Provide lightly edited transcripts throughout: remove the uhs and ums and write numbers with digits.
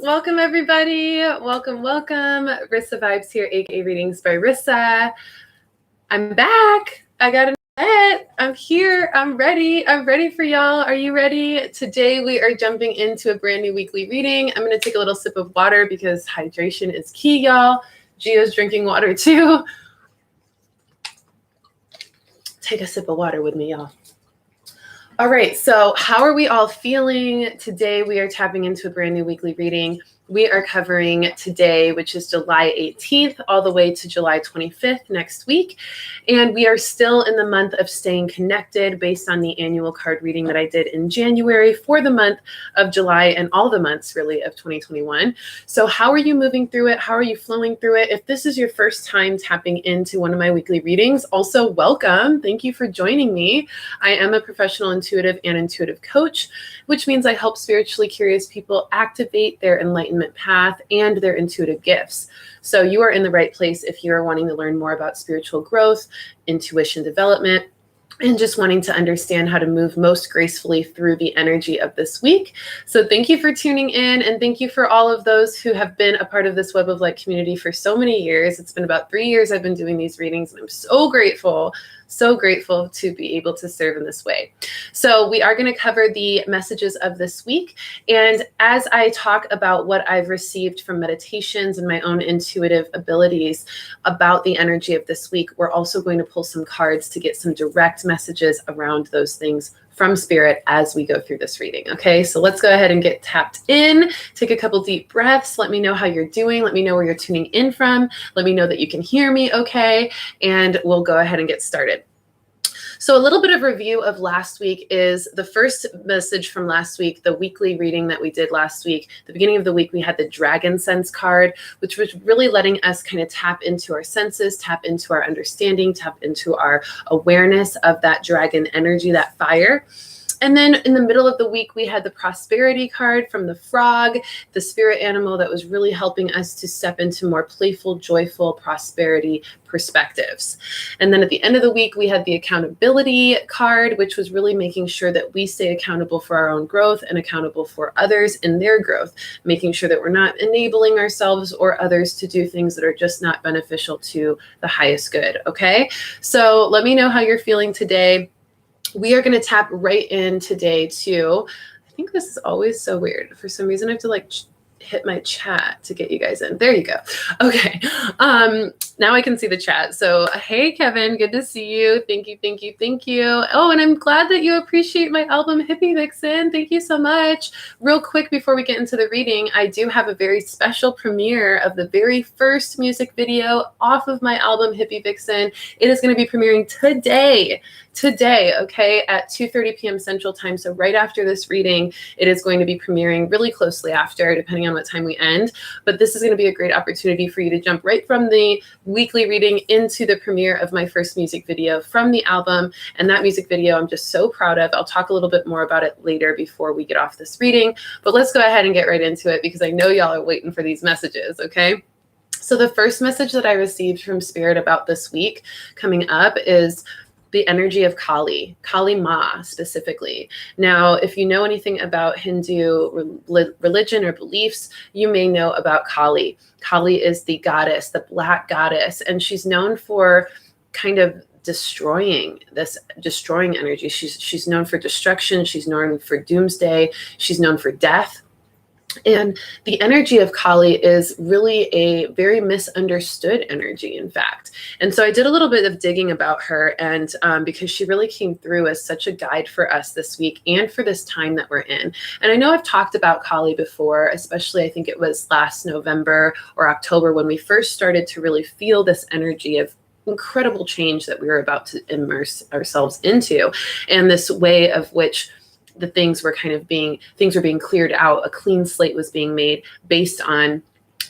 Welcome everybody. Welcome. Rissa Vibes here, aka Readings by Rissa. I'm back. I got a set. I'm here. I'm ready. I'm ready for y'all. Are you ready? Today we are jumping into a brand new weekly reading. I'm going to take a little sip of water because hydration is key, y'all. Gio's drinking water too. Take a sip of water with me, y'all. All right, so how are we all feeling? Today we are tapping into a brand new weekly reading. We are covering today, which is July 18th, all the way to July 25th next week. And we are still in the month of staying connected based on the annual card reading that I did in January for the month of July and all the months really of 2021. So how are you moving through it? How are you flowing through it? If this is your first time tapping into one of my weekly readings, also welcome. Thank you for joining me. I am a professional intuitive and intuitive coach, which means I help spiritually curious people activate their enlightenment path and their intuitive gifts. So you are in the right place if you are wanting to learn more about spiritual growth, intuition development, and just wanting to understand how to move most gracefully through the energy of this week. So thank you for tuning in, and thank you for all of those who have been a part of this Web of Light community for so many years. It's been about 3 years I've been doing these readings, and I'm so grateful to be able to serve in this way. So we are going to cover the messages of this week. And as I talk about what I've received from meditations and my own intuitive abilities about the energy of this week, we're also going to pull some cards to get some direct messages around those things from Spirit as we go through this reading. Okay, so let's go ahead and get tapped in. Take a couple deep breaths. Let me know how you're doing. Let me know where you're tuning in from. Let me know that you can hear me okay. And we'll go ahead and get started. So a little bit of review of last week is the first message from last week, the weekly reading that we did last week. The beginning of the week, we had the Dragon Sense card, which was really letting us kind of tap into our senses, tap into our understanding, tap into our awareness of that dragon energy, that fire. And then in the middle of the week, we had the prosperity card from the frog, the spirit animal that was really helping us to step into more playful, joyful prosperity perspectives. And then at the end of the week, we had the accountability card, which was really making sure that we stay accountable for our own growth and accountable for others in their growth, making sure that we're not enabling ourselves or others to do things that are just not beneficial to the highest good. Okay, so let me know how you're feeling today. We are going to tap right in today too. I think this is always so weird. For some reason, I have to hit my chat to get you guys in. There you go. Okay. Now I can see the chat. So, hey, Kevin, good to see you. Thank you. Oh, and I'm glad that you appreciate my album, Hippie Vixen. Thank you so much. Real quick, before we get into the reading, I do have a very special premiere of the very first music video off of my album, Hippie Vixen. It is going to be premiering today, okay, at 2:30 p.m. Central Time. So right after this reading, it is going to be premiering really closely after, depending on what time we end. But this is going to be a great opportunity for you to jump right from the weekly reading into the premiere of my first music video from the album. And that music video I'm just so proud of. I'll talk a little bit more about it later before we get off this reading. But let's go ahead and get right into it because I know y'all are waiting for these messages, okay? So the first message that I received from Spirit about this week coming up is the energy of Kali Ma specifically. Now, if you know anything about Hindu religion or beliefs, you may know about Kali. Kali is the goddess, the black goddess, and she's known for kind of destroying energy. She's known for destruction. She's known for doomsday. She's known for death. And the energy of Kali is really a very misunderstood energy, in fact. And so I did a little bit of digging about her, and because she really came through as such a guide for us this week and for this time that we're in. And I know I've talked about Kali before, especially I think it was last November or October when we first started to really feel this energy of incredible change that we were about to immerse ourselves into, and this way of which the things were being cleared out. A clean slate was being made based on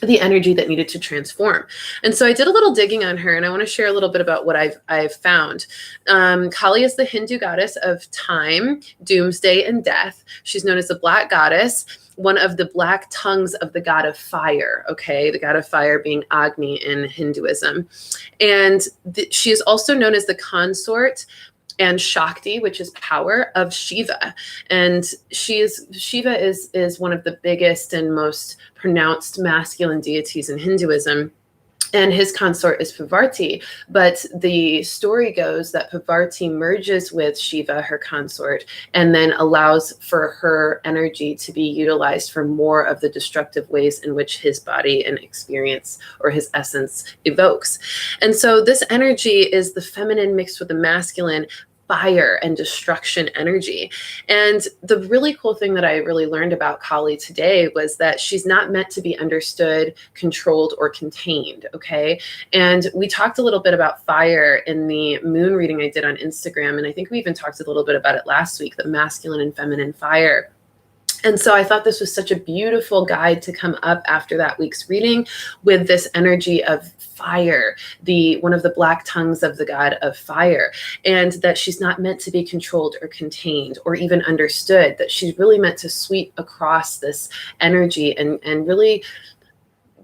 the energy that needed to transform. And so I did a little digging on her, and I want to share a little bit about what I've found. Kali is the Hindu goddess of time, doomsday, and death. She's known as the Black Goddess, one of the black tongues of the god of fire, okay? The god of fire being Agni in Hinduism. And she is also known as the consort and Shakti, which is power, of Shiva. And Shiva is one of the biggest and most pronounced masculine deities in Hinduism. And his consort is Parvati. But the story goes that Parvati merges with Shiva, her consort, and then allows for her energy to be utilized for more of the destructive ways in which his body and experience or his essence evokes. And so this energy is the feminine mixed with the masculine, fire and destruction energy. And the really cool thing that I really learned about Kali today was that she's not meant to be understood, controlled, or contained, okay? And we talked a little bit about fire in the moon reading I did on Instagram, and I think we even talked a little bit about it last week, the masculine and feminine fire. And so I thought this was such a beautiful guide to come up after that week's reading with this energy of fire, one of the black tongues of the god of fire, and that she's not meant to be controlled or contained or even understood, that she's really meant to sweep across this energy and really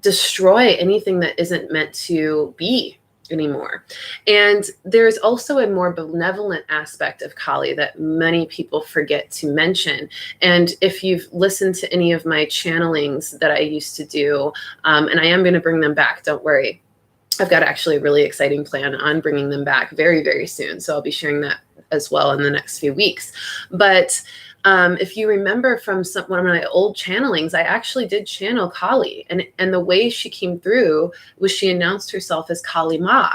destroy anything that isn't meant to be anymore. And there's also a more benevolent aspect of Kali that many people forget to mention. And if you've listened to any of my channelings that I used to do, and I am going to bring them back, don't worry. I've got actually a really exciting plan on bringing them back very, very soon. So I'll be sharing that as well in the next few weeks. But if you remember from one of my old channelings, I actually did channel Kali, and the way she came through was she announced herself as Kali Ma.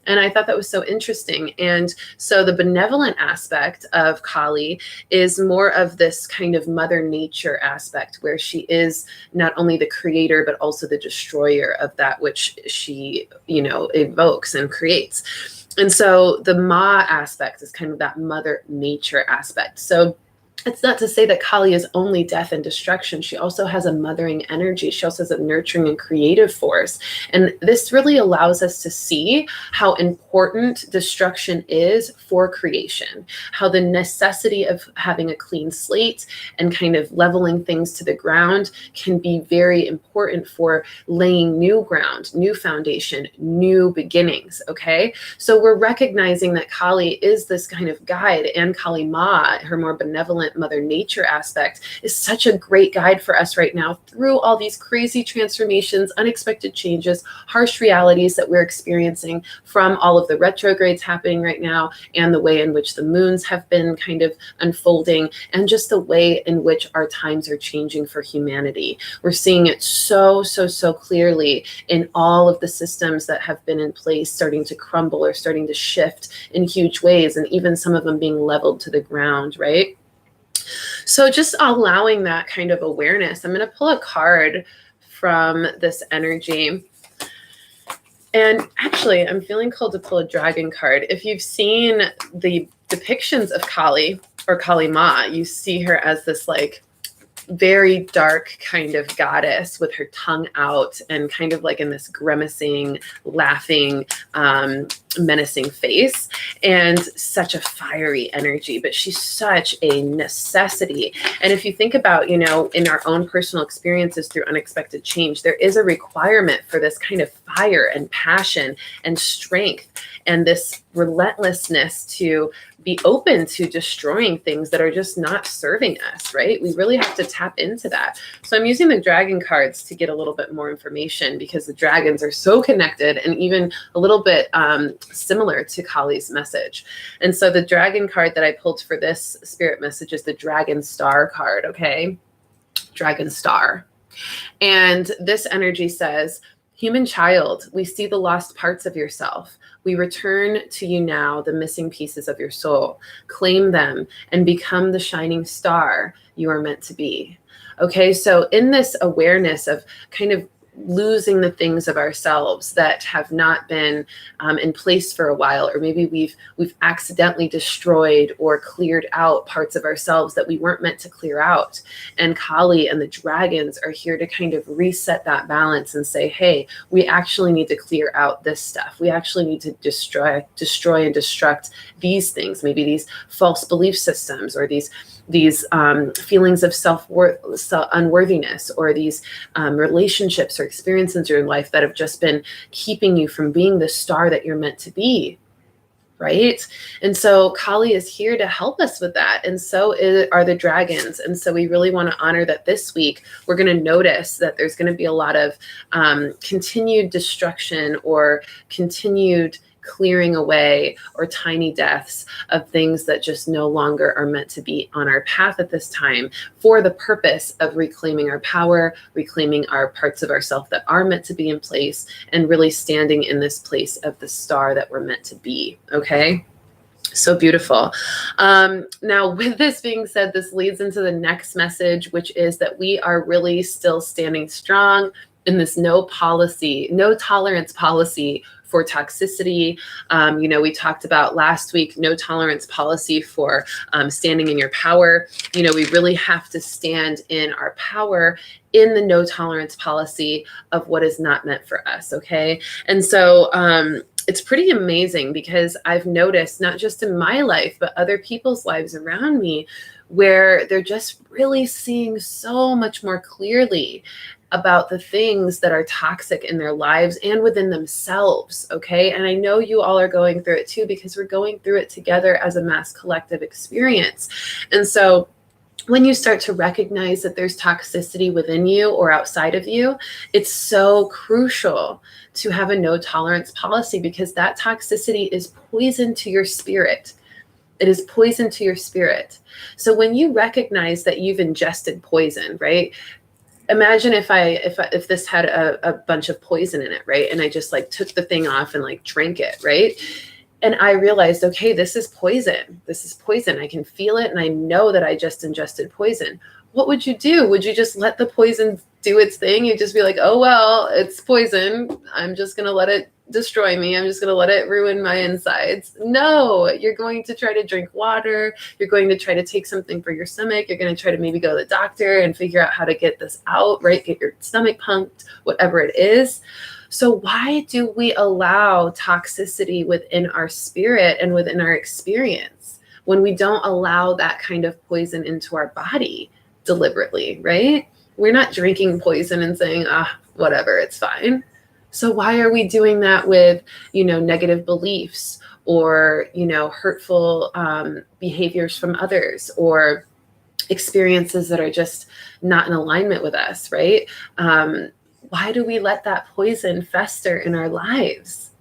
And I thought that was so interesting. And so the benevolent aspect of Kali is more of this kind of mother nature aspect, where she is not only the creator, but also the destroyer of that which she, evokes and creates. And so the Ma aspect is kind of that mother nature aspect. So it's not to say that Kali is only death and destruction. She also has a mothering energy. She also has a nurturing and creative force. And this really allows us to see how important destruction is for creation, how the necessity of having a clean slate and kind of leveling things to the ground can be very important for laying new ground, new foundation, new beginnings, okay? So we're recognizing that Kali is this kind of guide, and Kali Ma, her more benevolent mother nature aspect, is such a great guide for us right now through all these crazy transformations, unexpected changes, harsh realities that we're experiencing from all of the retrogrades happening right now, and the way in which the moons have been kind of unfolding, and just the way in which our times are changing for humanity. We're seeing it so clearly in all of the systems that have been in place starting to crumble or starting to shift in huge ways, and even some of them being leveled to the ground, right? So just allowing that kind of awareness. I'm going to pull a card from this energy. And actually, I'm feeling called to pull a dragon card. If you've seen the depictions of Kali or Kali Ma, you see her as this like very dark kind of goddess with her tongue out and kind of like in this grimacing, laughing, menacing face, and such a fiery energy, but she's such a necessity. And if you think about, in our own personal experiences through unexpected change, there is a requirement for this kind of fire and passion and strength and this relentlessness to be open to destroying things that are just not serving us, right? We really have to tap into that. So I'm using the dragon cards to get a little bit more information, because the dragons are so connected and even a little bit similar to Kali's message. And so the dragon card that I pulled for this spirit message is the Dragon Star card, okay? Dragon Star. And this energy says, human child, we see the lost parts of yourself. We return to you now the missing pieces of your soul. Claim them and become the shining star you are meant to be. Okay, so in this awareness of kind of losing the things of ourselves that have not been in place for a while, or maybe we've accidentally destroyed or cleared out parts of ourselves that we weren't meant to clear out. And Kali and the dragons are here to kind of reset that balance and say, hey, we actually need to clear out this stuff. We actually need to destroy and destruct these things, maybe these false belief systems, or these feelings of self-worth, unworthiness, or these relationships or experiences in your life that have just been keeping you from being the star that you're meant to be. right? And so Kali is here to help us with that. And so are the dragons. And so we really want to honor that this week. We're going to notice that there's going to be a lot of continued destruction or continued clearing away or tiny deaths of things that just no longer are meant to be on our path at this time, for the purpose of reclaiming our power, reclaiming our parts of ourself that are meant to be in place, and really standing in this place of the star that we're meant to be. Okay. So beautiful. Now, with this being said, this leads into the next message, which is that we are really still standing strong in this no tolerance policy for toxicity. We talked about last week, no tolerance policy for standing in your power. We really have to stand in our power in the no tolerance policy of what is not meant for us. Okay. And so, it's pretty amazing, because I've noticed, not just in my life, but other people's lives around me, where they're just really seeing so much more clearly about the things that are toxic in their lives and within themselves. Okay. And I know you all are going through it too, because we're going through it together as a mass collective experience. And so when you start to recognize that there's toxicity within you or outside of you, it's so crucial to have a no tolerance policy, because that toxicity is poison to your spirit. It is poison to your spirit. So when you recognize that you've ingested poison, right? Imagine if this had a bunch of poison in it, right? And I just took the thing off and drank it, right? And I realized, okay, this is poison. This is poison. I can feel it. And I know that I just ingested poison. What would you do? Would you just let the poison do its thing? You'd just be like, oh, well, it's poison. I'm just going to let it destroy me. I'm just going to let it ruin my insides. No, you're going to try to drink water. You're going to try to take something for your stomach. You're going to try to maybe go to the doctor and figure out how to get this out, right? Get your stomach pumped, whatever it is. So why do we allow toxicity within our spirit and within our experience when we don't allow that kind of poison into our body deliberately, right? We're not drinking poison and saying, whatever, it's fine. So why are we doing that with, negative beliefs or, hurtful behaviors from others, or experiences that are just not in alignment with us, right? Why do we let that poison fester in our lives,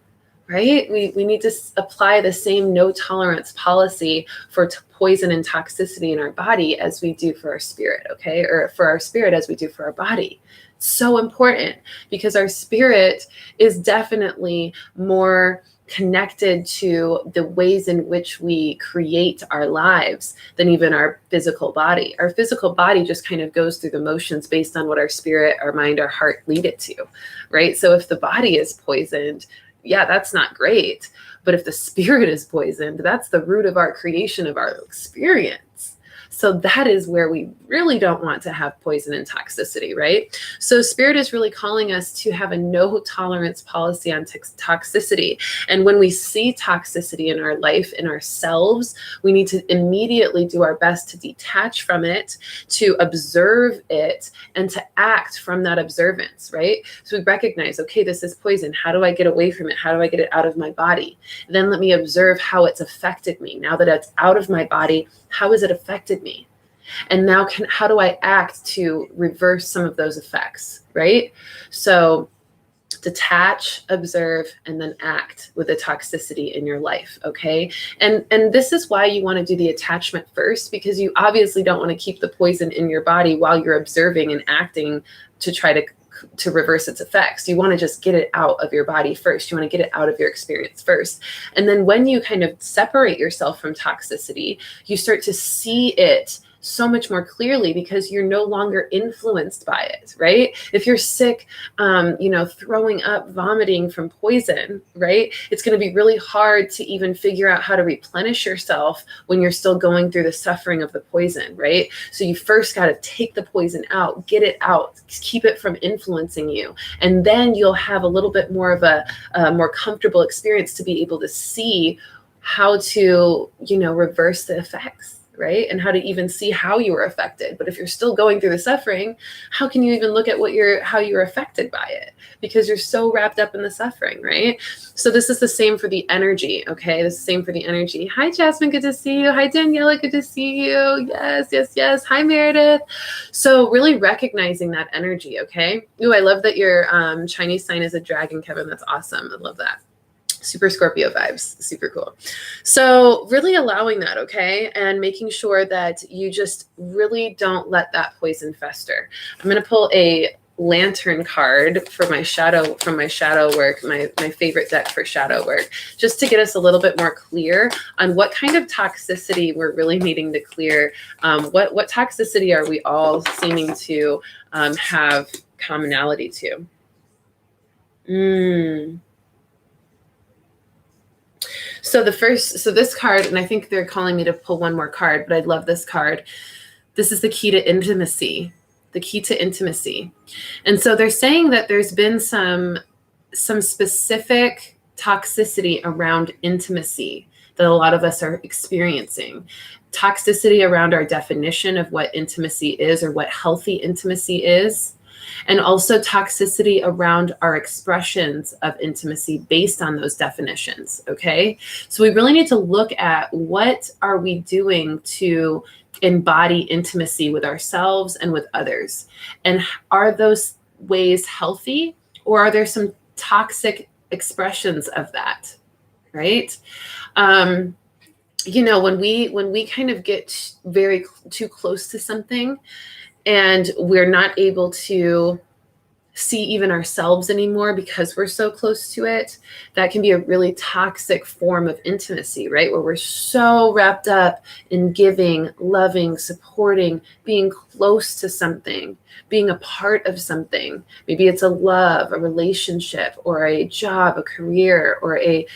right? We need to apply the same no tolerance policy for poison and toxicity in our body as we do for our spirit, okay? Or for our spirit as we do for our body. It's so important, because our spirit is definitely more connected to the ways in which we create our lives than even our physical body. Our physical body just kind of goes through the motions based on what our spirit, our mind, our heart lead it to, right? So if the body is poisoned, yeah, that's not great. But if the spirit is poisoned, that's the root of our creation, of our experience. So that is where we really don't want to have poison and toxicity, right? So spirit is really calling us to have a no tolerance policy on toxicity. And when we see toxicity in our life, in ourselves, we need to immediately do our best to detach from it, to observe it, and to act from that observance, right? So we recognize, okay, this is poison. How do I get away from it? How do I get it out of my body? Then let me observe how it's affected me. Now that it's out of my body, how has it affected me? And now how do I act to reverse some of those effects, right? So detach, observe, and then act with the toxicity in your life, okay? And this is why you want to do the attachment first, because you obviously don't want to keep the poison in your body while you're observing and acting to try to reverse its effects. You want to just get it out of your body first. You want to get it out of your experience first. And then when you kind of separate yourself from toxicity, you start to see it so much more clearly, because you're no longer influenced by it, right? If you're sick, throwing up, vomiting from poison, right? It's going to be really hard to even figure out how to replenish yourself when you're still going through the suffering of the poison, right? So you first got to take the poison out, get it out, keep it from influencing you. And then you'll have a little bit more of a more comfortable experience to be able to see how to, reverse the effects, right? And how to even see how you were affected. But if you're still going through the suffering, how can you even look at how you're affected by it? Because you're so wrapped up in the suffering, right? So this is the same for the energy, okay? This is the same for the energy. Hi, Jasmine, good to see you. Hi, Daniela, good to see you. Yes, yes, yes. Hi, Meredith. So really recognizing that energy, okay? Ooh, I love that your Chinese sign is a dragon, Kevin. That's awesome. I love that. Super Scorpio vibes, super cool. So really allowing that, okay? And making sure that you just really don't let that poison fester. I'm going to pull a lantern card for my shadow, from my shadow work, my favorite deck for shadow work, just to get us a little bit more clear on what kind of toxicity we're really needing to clear. What toxicity are we all seeming to have commonality to? So this card, and I think they're calling me to pull one more card, but I love this card. This is the key to intimacy, the key to intimacy. And so they're saying that there's been some specific toxicity around intimacy that a lot of us are experiencing. Toxicity around our definition of what intimacy is or what healthy intimacy is. And also toxicity around our expressions of intimacy based on those definitions, okay? So we really need to look at what are we doing to embody intimacy with ourselves and with others? And are those ways healthy, or are there some toxic expressions of that, right? You know, when we kind of get very too close to something, and we're not able to see even ourselves anymore because we're so close to it, that can be a really toxic form of intimacy, right? Where we're so wrapped up in giving, loving, supporting, being close to something, being a part of something. Maybe it's a love, a relationship, or a job, a career, or a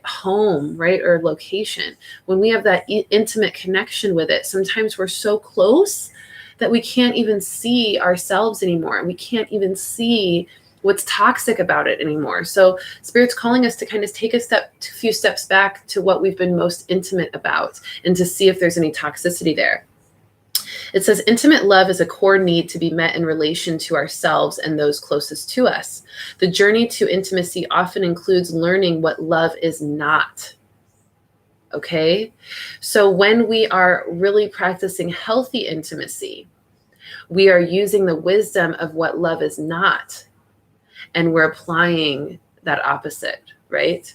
home, right? Or location. When we have that intimate connection with it, sometimes we're so close that we can't even see ourselves anymore. And we can't even see what's toxic about it anymore. So Spirit's calling us to kind of take a few steps back to what we've been most intimate about and to see if there's any toxicity there. It says, intimate love is a core need to be met in relation to ourselves and those closest to us. The journey to intimacy often includes learning what love is not. Okay? So when we are really practicing healthy intimacy, we are using the wisdom of what love is not, and we're applying that opposite, right?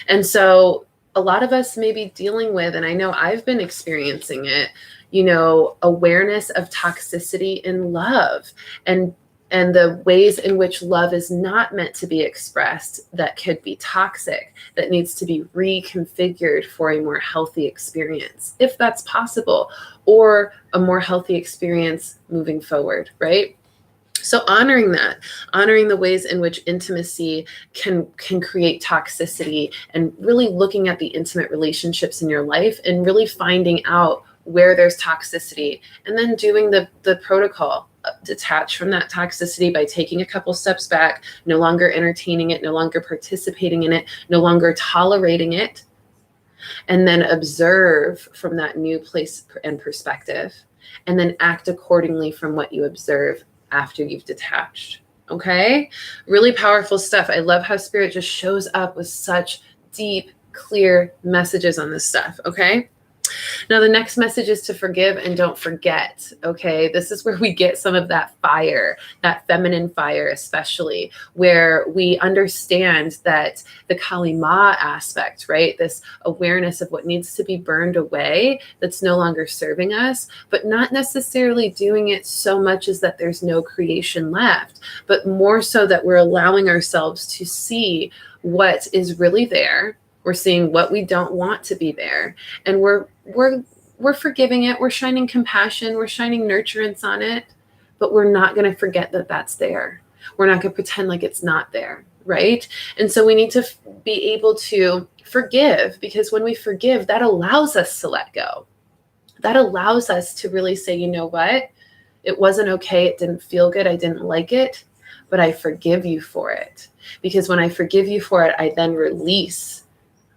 And so a lot of us may be dealing with, and I know I've been experiencing it, you know, awareness of toxicity in love and the ways in which love is not meant to be expressed that could be toxic, that needs to be reconfigured for a more healthy experience, if that's possible, or a more healthy experience moving forward, right? So honoring that, honoring the ways in which intimacy can create toxicity, and really looking at the intimate relationships in your life and really finding out where there's toxicity, and then doing the protocol, detach from that toxicity by taking a couple steps back, no longer entertaining it, no longer participating in it, no longer tolerating it, and then observe from that new place and perspective, and then act accordingly from what you observe after you've detached. Okay? Really powerful stuff. I love how Spirit just shows up with such deep, clear messages on this stuff. Okay? Now, the next message is to forgive and don't forget, okay? This is where we get some of that fire, that feminine fire especially, where we understand that the Kali Ma aspect, right? This awareness of what needs to be burned away that's no longer serving us, but not necessarily doing it so much as that there's no creation left, but more so that we're allowing ourselves to see what is really there. We're seeing what we don't want to be there, and we're forgiving it. We're shining compassion. We're shining nurturance on it, but we're not going to forget that that's there. We're not going to pretend like it's not there, right? And so we need to be able to forgive, because when we forgive, that allows us to let go. That allows us to really say, you know what? It wasn't okay. It didn't feel good. I didn't like it, but I forgive you for it. Because when I forgive you for it, I then release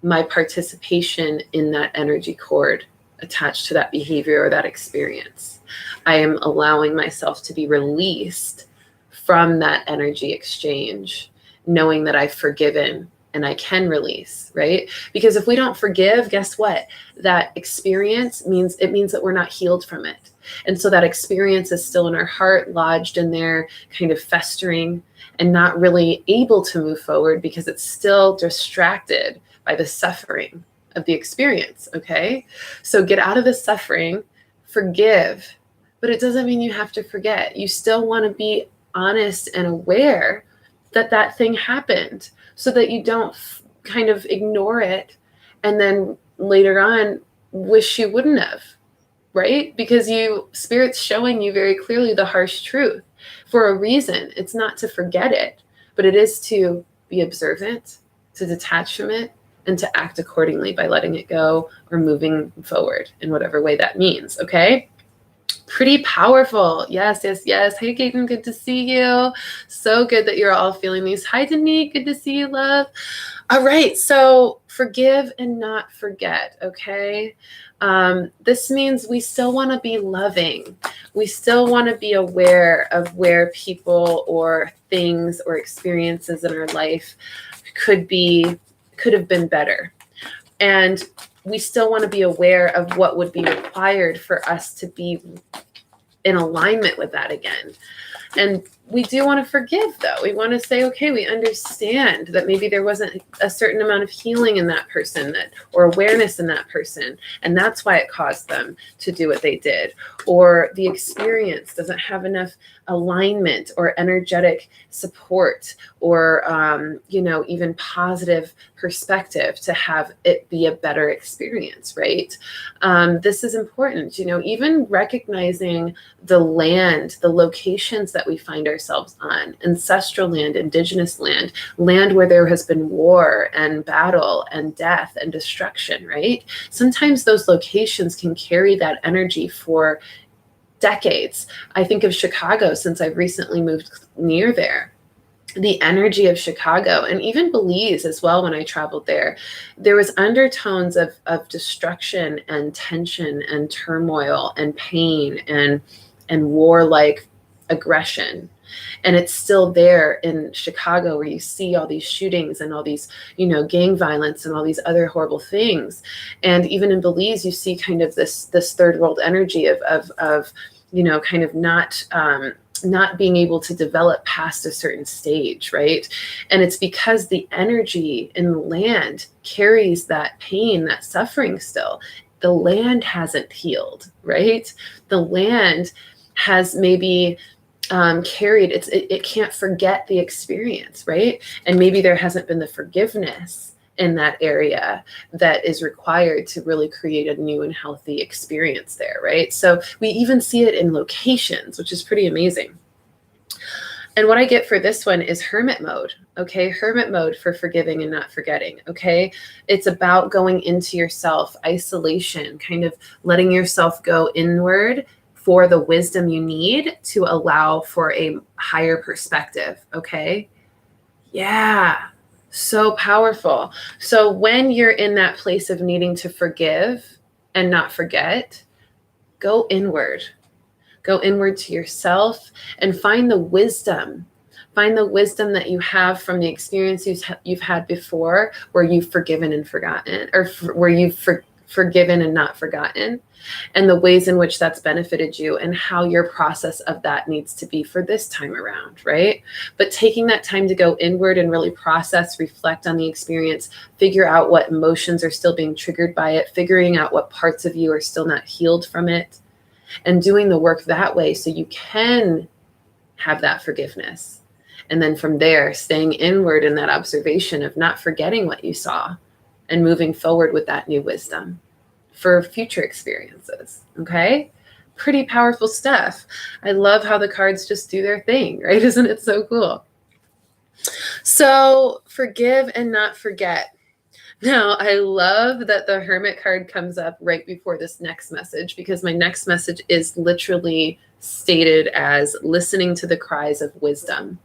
my participation in that energy cord. attached to that behavior or that experience. I am allowing myself to be released from that energy exchange, knowing that I've forgiven and I can release, right? Because if we don't forgive, guess what? That experience means that we're not healed from it. And so that experience is still in our heart, lodged in there, kind of festering and not really able to move forward because it's still distracted by the suffering of the experience, okay? So get out of the suffering, forgive, but it doesn't mean you have to forget. You still want to be honest and aware that that thing happened so that you don't kind of ignore it and then later on wish you wouldn't have, right? Because Spirit's showing you very clearly the harsh truth for a reason. It's not to forget it, but it is to be observant, to detach from it, and to act accordingly by letting it go or moving forward in whatever way that means, okay? Pretty powerful. Yes, yes, yes. Hey, Gaten, good to see you. So good that you're all feeling these. Hi, Danique, good to see you, love. All right, so forgive and not forget, okay? This means we still want to be loving. We still want to be aware of where people or things or experiences in our life could have been better. And we still want to be aware of what would be required for us to be in alignment with that again. And we do want to forgive, though. We want to say, okay, we understand that maybe there wasn't a certain amount of healing in that person or awareness in that person. And that's why it caused them to do what they did. Or the experience doesn't have enough alignment or energetic support or, even positive perspective to have it be a better experience, right? This is important, even recognizing the land, the locations that we find ourselves on, ancestral land, indigenous land, land where there has been war and battle and death and destruction, right? Sometimes those locations can carry that energy for decades. I think of Chicago since I've recently moved near there. The energy of Chicago and even Belize as well, when I traveled there was undertones of destruction and tension and turmoil and pain and warlike aggression. And it's still there in Chicago, where you see all these shootings and all these, gang violence and all these other horrible things. And even in Belize, you see kind of this third world energy of kind of not being able to develop past a certain stage, right? And it's because the energy in the land carries that pain, that suffering still. The land hasn't healed, right? The land has maybe carried, it can't forget the experience, right? And maybe there hasn't been the forgiveness in that area that is required to really create a new and healthy experience there, right? So we even see it in locations, which is pretty amazing. And what I get for this one is hermit mode, okay? Hermit mode for forgiving and not forgetting, okay? It's about going into yourself, isolation, kind of letting yourself go inward for the wisdom you need to allow for a higher perspective, okay? Yeah. So powerful. So when you're in that place of needing to forgive and not forget, go inward. Go inward to yourself and find the wisdom. Find the wisdom that you have from the experiences you've had before, where you've forgiven and forgotten, or where you've forgiven and not forgotten, and the ways in which that's benefited you and how your process of that needs to be for this time around, right? But taking that time to go inward and really process, reflect on the experience, figure out what emotions are still being triggered by it, figuring out what parts of you are still not healed from it, and doing the work that way so you can have that forgiveness. And then from there, staying inward in that observation of not forgetting what you saw and moving forward with that new wisdom for future experiences, okay? Pretty powerful stuff. I love how the cards just do their thing, right? Isn't it so cool? So forgive and not forget. Now, I love that the Hermit card comes up right before this next message, because my next message is literally stated as listening to the cries of wisdom.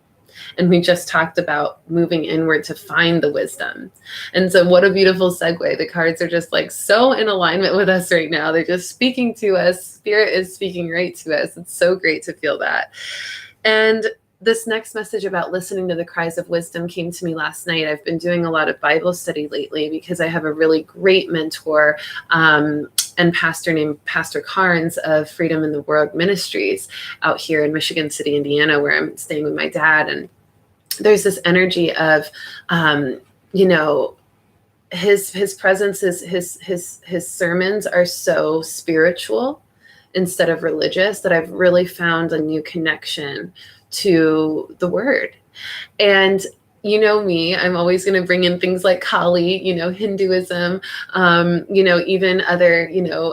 And we just talked about moving inward to find the wisdom. And so what a beautiful segue. The cards are just like so in alignment with us right now. They're just speaking to us. Spirit is speaking right to us. It's so great to feel that. And this next message about listening to the cries of wisdom came to me last night. I've been doing a lot of Bible study lately because I have a really great mentor and pastor named Pastor Carnes of Freedom in the World Ministries out here in Michigan City, Indiana, where I'm staying with my dad. And there's this energy of, his presence is his sermons are so spiritual instead of religious that I've really found a new connection to the word. And you know me, I'm always going to bring in things like Kali, Hinduism, even other,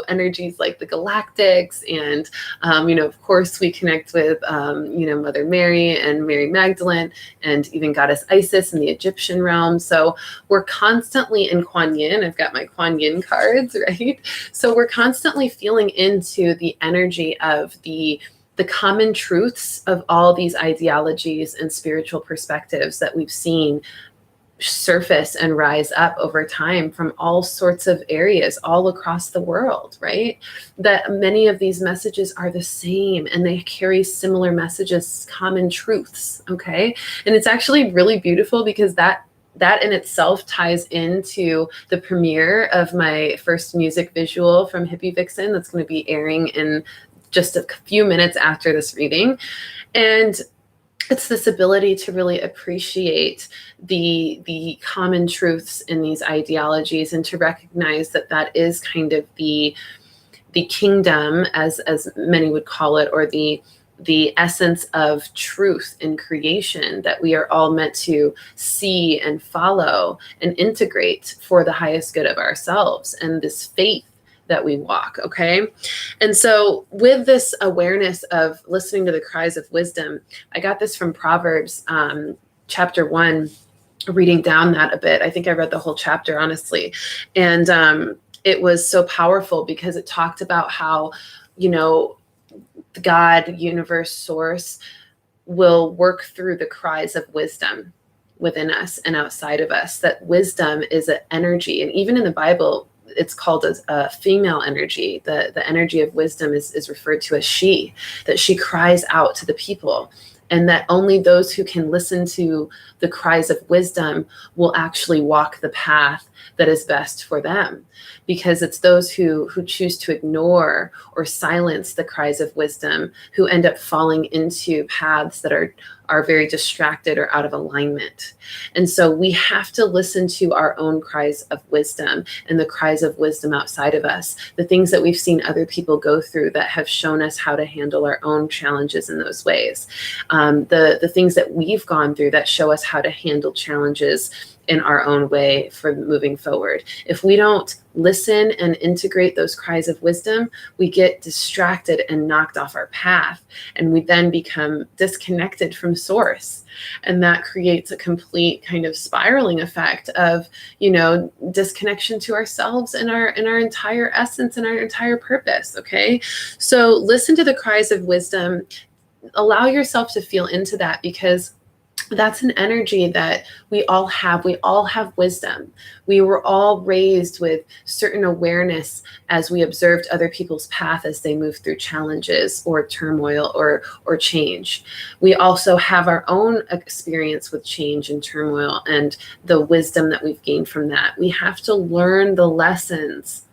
energies like the galactics. And, of course, we connect with, Mother Mary and Mary Magdalene and even Goddess Isis in the Egyptian realm. So we're constantly in Kuan Yin. I've got my Kuan Yin cards, right? So we're constantly feeling into the energy of the common truths of all these ideologies and spiritual perspectives that we've seen surface and rise up over time from all sorts of areas all across the world, right? That many of these messages are the same and they carry similar messages, common truths, okay? And it's actually really beautiful because that in itself ties into the premiere of my first music visual from Hippie Vixen that's going to be airing in just a few minutes after this reading. And it's this ability to really appreciate the common truths in these ideologies and to recognize that is kind of the kingdom, as many would call it, or the essence of truth in creation that we are all meant to see and follow and integrate for the highest good of ourselves and this faith that we walk, okay? And so with this awareness of listening to the cries of wisdom, I got this from Proverbs chapter 1, reading down that a bit. I think I read the whole chapter, honestly. And it was so powerful because it talked about how, God, universe, source will work through the cries of wisdom within us and outside of us, that wisdom is an energy. And even in the Bible, it's called a female energy. The energy of wisdom is referred to as she, that she cries out to the people, and that only those who can listen to the cries of wisdom will actually walk the path that is best for them, because it's those who choose to ignore or silence the cries of wisdom who end up falling into paths that are very distracted or out of alignment. And so we have to listen to our own cries of wisdom and the cries of wisdom outside of us, the things that we've seen other people go through that have shown us how to handle our own challenges in those ways. The things that we've gone through that show us how to handle challenges in our own way for moving forward. If we don't listen and integrate those cries of wisdom, we get distracted and knocked off our path, and we then become disconnected from source. And that creates a complete kind of spiraling effect of, disconnection to ourselves and our entire essence and our entire purpose, okay? So listen to the cries of wisdom. Allow yourself to feel into that, because that's an energy that we all have. We all have wisdom. We were all raised with certain awareness as we observed other people's path as they move through challenges or turmoil or change. We also have our own experience with change and turmoil and the wisdom that we've gained from that. We have to learn the lessons,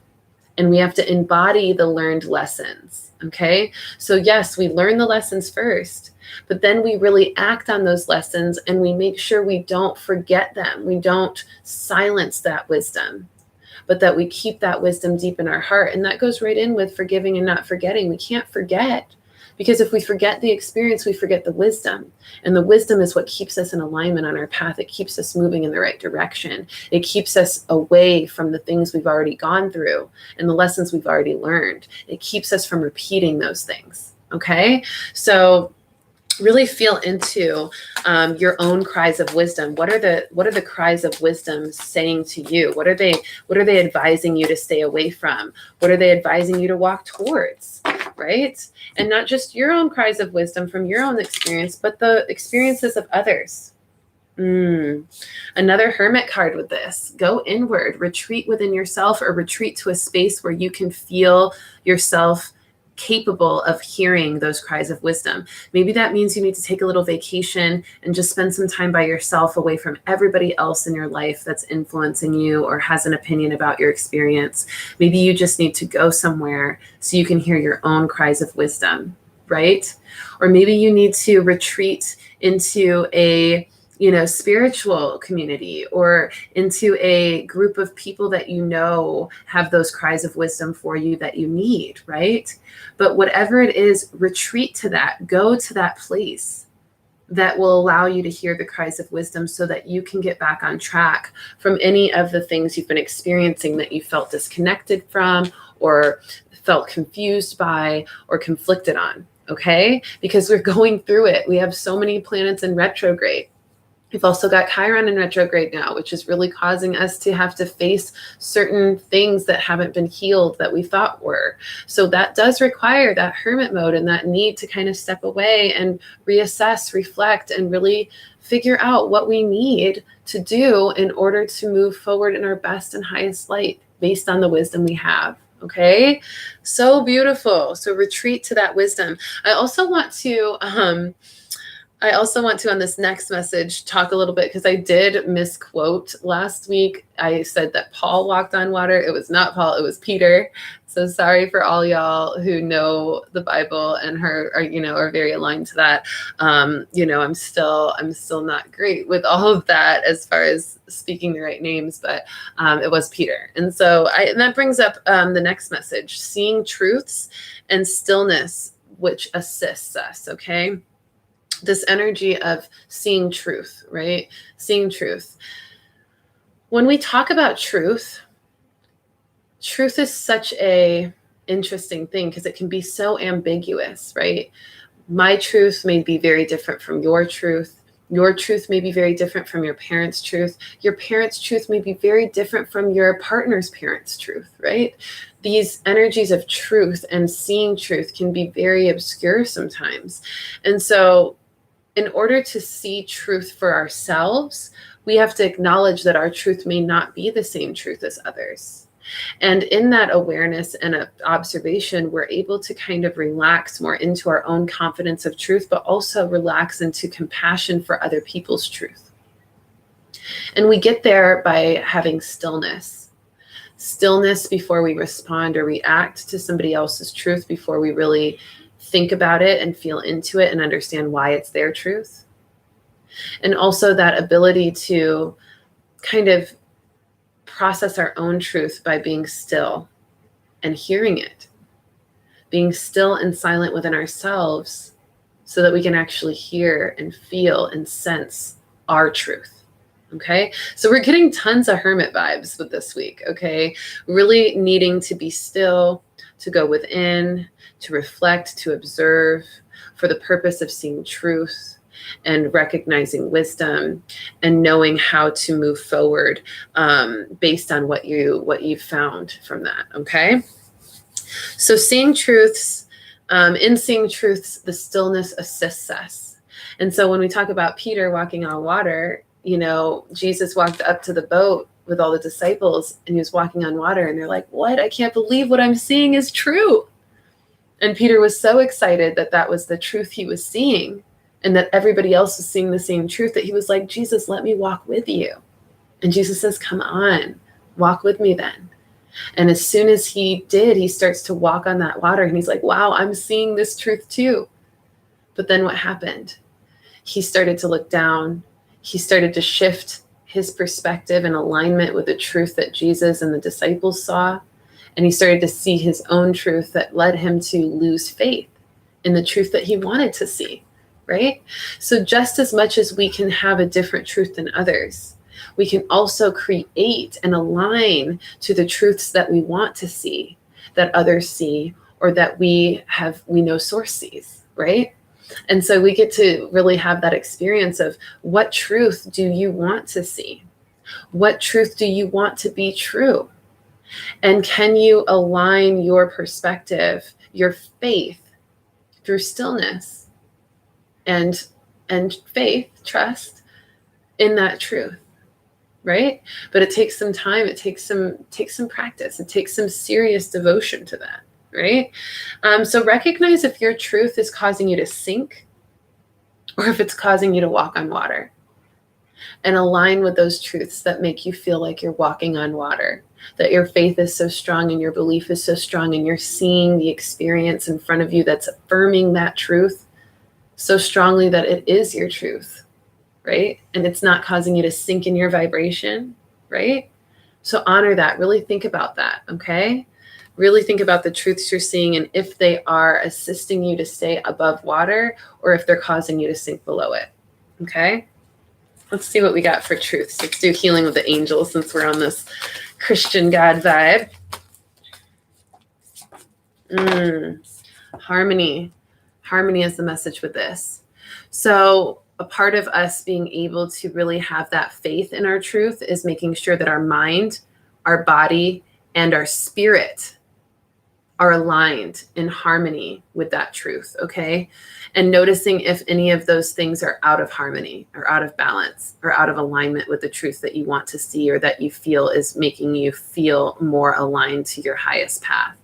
and we have to embody the learned lessons, okay? So yes, we learn the lessons first, but then we really act on those lessons and we make sure we don't forget them. We don't silence that wisdom, but that we keep that wisdom deep in our heart. And that goes right in with forgiving and not forgetting. We can't forget, because if we forget the experience, we forget the wisdom. And the wisdom is what keeps us in alignment on our path. It keeps us moving in the right direction. It keeps us away from the things we've already gone through and the lessons we've already learned. It keeps us from repeating those things, okay? So really feel into your own cries of wisdom. What are the cries of wisdom saying to you? What are they advising you to stay away from? What are they advising you to walk towards? right? And not just your own cries of wisdom from your own experience, but the experiences of others. Another hermit card with this. Go inward, retreat within yourself, or retreat to a space where you can feel yourself capable of hearing those cries of wisdom. Maybe that means you need to take a little vacation and just spend some time by yourself, away from everybody else in your life that's influencing you or has an opinion about your experience. Maybe you just need to go somewhere so you can hear your own cries of wisdom, right? Or maybe you need to retreat into a spiritual community, or into a group of people that have those cries of wisdom for you that you need, right? But whatever it is, retreat to that, go to that place that will allow you to hear the cries of wisdom, so that you can get back on track from any of the things you've been experiencing that you felt disconnected from, or felt confused by, or conflicted on, okay? Because we're going through it. We have so many planets in retrograde. We've also got Chiron in retrograde now, which is really causing us to have to face certain things that haven't been healed that we thought were. So that does require that hermit mode and that need to kind of step away and reassess, reflect, and really figure out what we need to do in order to move forward in our best and highest light based on the wisdom we have. Okay, so beautiful. So retreat to that wisdom. I also want to on this next message talk a little bit, because I did misquote last week. I said that Paul walked on water. It was not Paul, it was Peter. So sorry for all y'all who know the Bible and are very aligned to that. I'm still not great with all of that as far as speaking the right names, but it was Peter. And so that brings up the next message: seeing truths and stillness, which assists us. Okay. This energy of seeing truth, right? Seeing truth. When we talk about truth is such a interesting thing, because it can be so ambiguous, right? My truth may be very different from your truth. Your truth may be very different from your parents' truth. Your parents' truth may be very different from your partner's parents' truth, right? These energies of truth and seeing truth can be very obscure sometimes. And so in order to see truth for ourselves, we have to acknowledge that our truth may not be the same truth as others. And in that awareness and observation, we're able to kind of relax more into our own confidence of truth, but also relax into compassion for other people's truth. And we get there by having stillness. Stillness before we respond or react to somebody else's truth, before we really think about it and feel into it and understand why it's their truth. And also that ability to kind of process our own truth by being still and hearing it, being still and silent within ourselves, so that we can actually hear and feel and sense our truth. Okay, so we're getting tons of hermit vibes with this week. Okay, really needing to be still, to go within, to reflect, to observe, for the purpose of seeing truth and recognizing wisdom and knowing how to move forward based on what you've found from that. Okay, so seeing truths, in seeing truths, the stillness assists us. And so when we talk about Peter walking on water, Jesus walked up to the boat with all the disciples and he was walking on water, and they're like, "What? I can't believe what I'm seeing is true." And Peter was so excited that that was the truth he was seeing, and that everybody else was seeing the same truth, that he was like, "Jesus, let me walk with you." And Jesus says, "Come on, walk with me then." And as soon as he did, he starts to walk on that water, and he's like, "Wow, I'm seeing this truth too." But then what happened? He started to look down. He started to shift his perspective in alignment with the truth that Jesus and the disciples saw. And he started to see his own truth that led him to lose faith in the truth that he wanted to see, right? So just as much as we can have a different truth than others, we can also create and align to the truths that we want to see, that others see, or that we know source sees, right? And so we get to really have that experience of, what truth do you want to see? What truth do you want to be true? And can you align your perspective, your faith through stillness and faith, trust in that truth, right? But it takes some time. It takes some practice. It takes some serious devotion to that, right? So recognize if your truth is causing you to sink or if it's causing you to walk on water, and align with those truths that make you feel like you're walking on water, that your faith is so strong and your belief is so strong and you're seeing the experience in front of you that's affirming that truth so strongly that it is your truth, right? And it's not causing you to sink in your vibration, right? So honor that. Really think about that, okay? Really think about the truths you're seeing and if they are assisting you to stay above water or if they're causing you to sink below it, okay? Let's see what we got for truths. Let's do healing with the angels since we're on this Christian God vibe. Harmony. Harmony is the message with this. So a part of us being able to really have that faith in our truth is making sure that our mind, our body, and our spirit are aligned in harmony with that truth, okay? And noticing if any of those things are out of harmony or out of balance or out of alignment with the truth that you want to see or that you feel is making you feel more aligned to your highest path.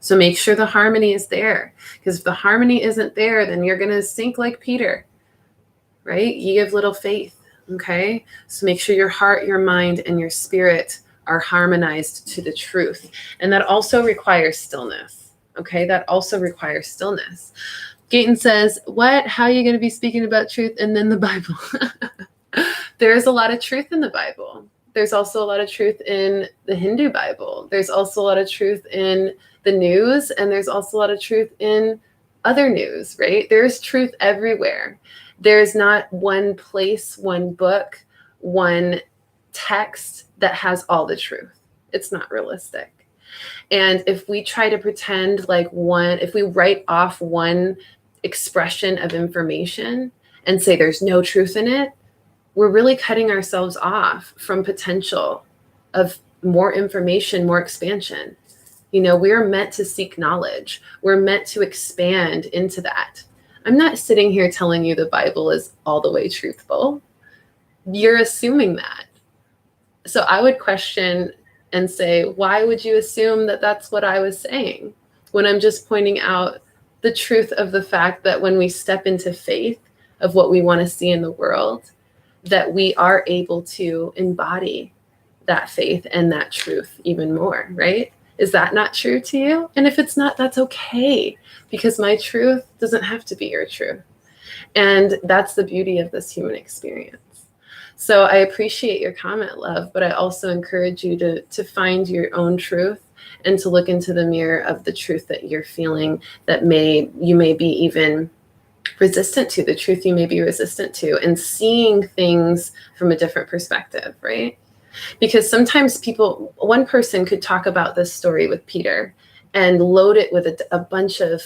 So make sure the harmony is there, because if the harmony isn't there, then you're going to sink like Peter, right? You have little faith, okay? So make sure your heart, your mind, and your spirit are harmonized to the truth. And that also requires stillness, okay? That also requires stillness. Gayton says, what? How are you going to be speaking about truth and then the Bible? There is a lot of truth in the Bible. There's also a lot of truth in the Hindu Bible. There's also a lot of truth in the news, and there's also a lot of truth in other news, right? There's truth everywhere. There's not one place, one book, one text that has all the truth. It's not realistic. And if we try to pretend like if we write off one expression of information and say there's no truth in it, we're really cutting ourselves off from potential of more information, more expansion. You know, we're meant to seek knowledge. We're meant to expand into that. I'm not sitting here telling you the Bible is all the way truthful. You're assuming that. So I would question and say, why would you assume that that's what I was saying? When I'm just pointing out the truth of the fact that when we step into faith of what we want to see in the world, that we are able to embody that faith and that truth even more, right? Is that not true to you? And if it's not, that's okay, because my truth doesn't have to be your truth. And that's the beauty of this human experience. So I appreciate your comment, love, but I also encourage you to find your own truth and to look into the mirror of the truth that you're feeling that you may be even resistant to, the truth you may be resistant to, and seeing things from a different perspective, right? Because sometimes one person could talk about this story with Peter and load it with a bunch of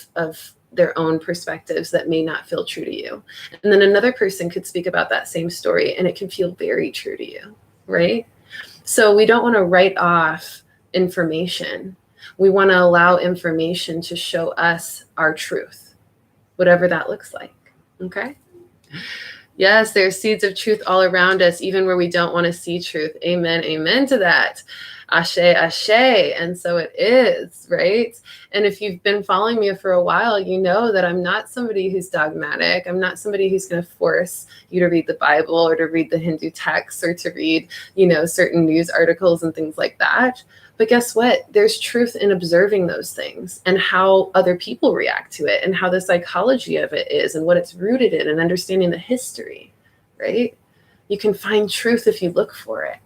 their own perspectives that may not feel true to you. And then another person could speak about that same story and it can feel very true to you, right? So we don't want to write off information. We want to allow information to show us our truth, whatever that looks like, okay? Yes, there's seeds of truth all around us, even where we don't want to see truth. Amen, amen to that. Ashe, ashe. And so it is, right? And if you've been following me for a while, you know that I'm not somebody who's dogmatic. I'm not somebody who's going to force you to read the Bible or to read the Hindu texts or to read, certain news articles and things like that. But guess what? There's truth in observing those things and how other people react to it and how the psychology of it is and what it's rooted in and understanding the history, right? You can find truth if you look for it.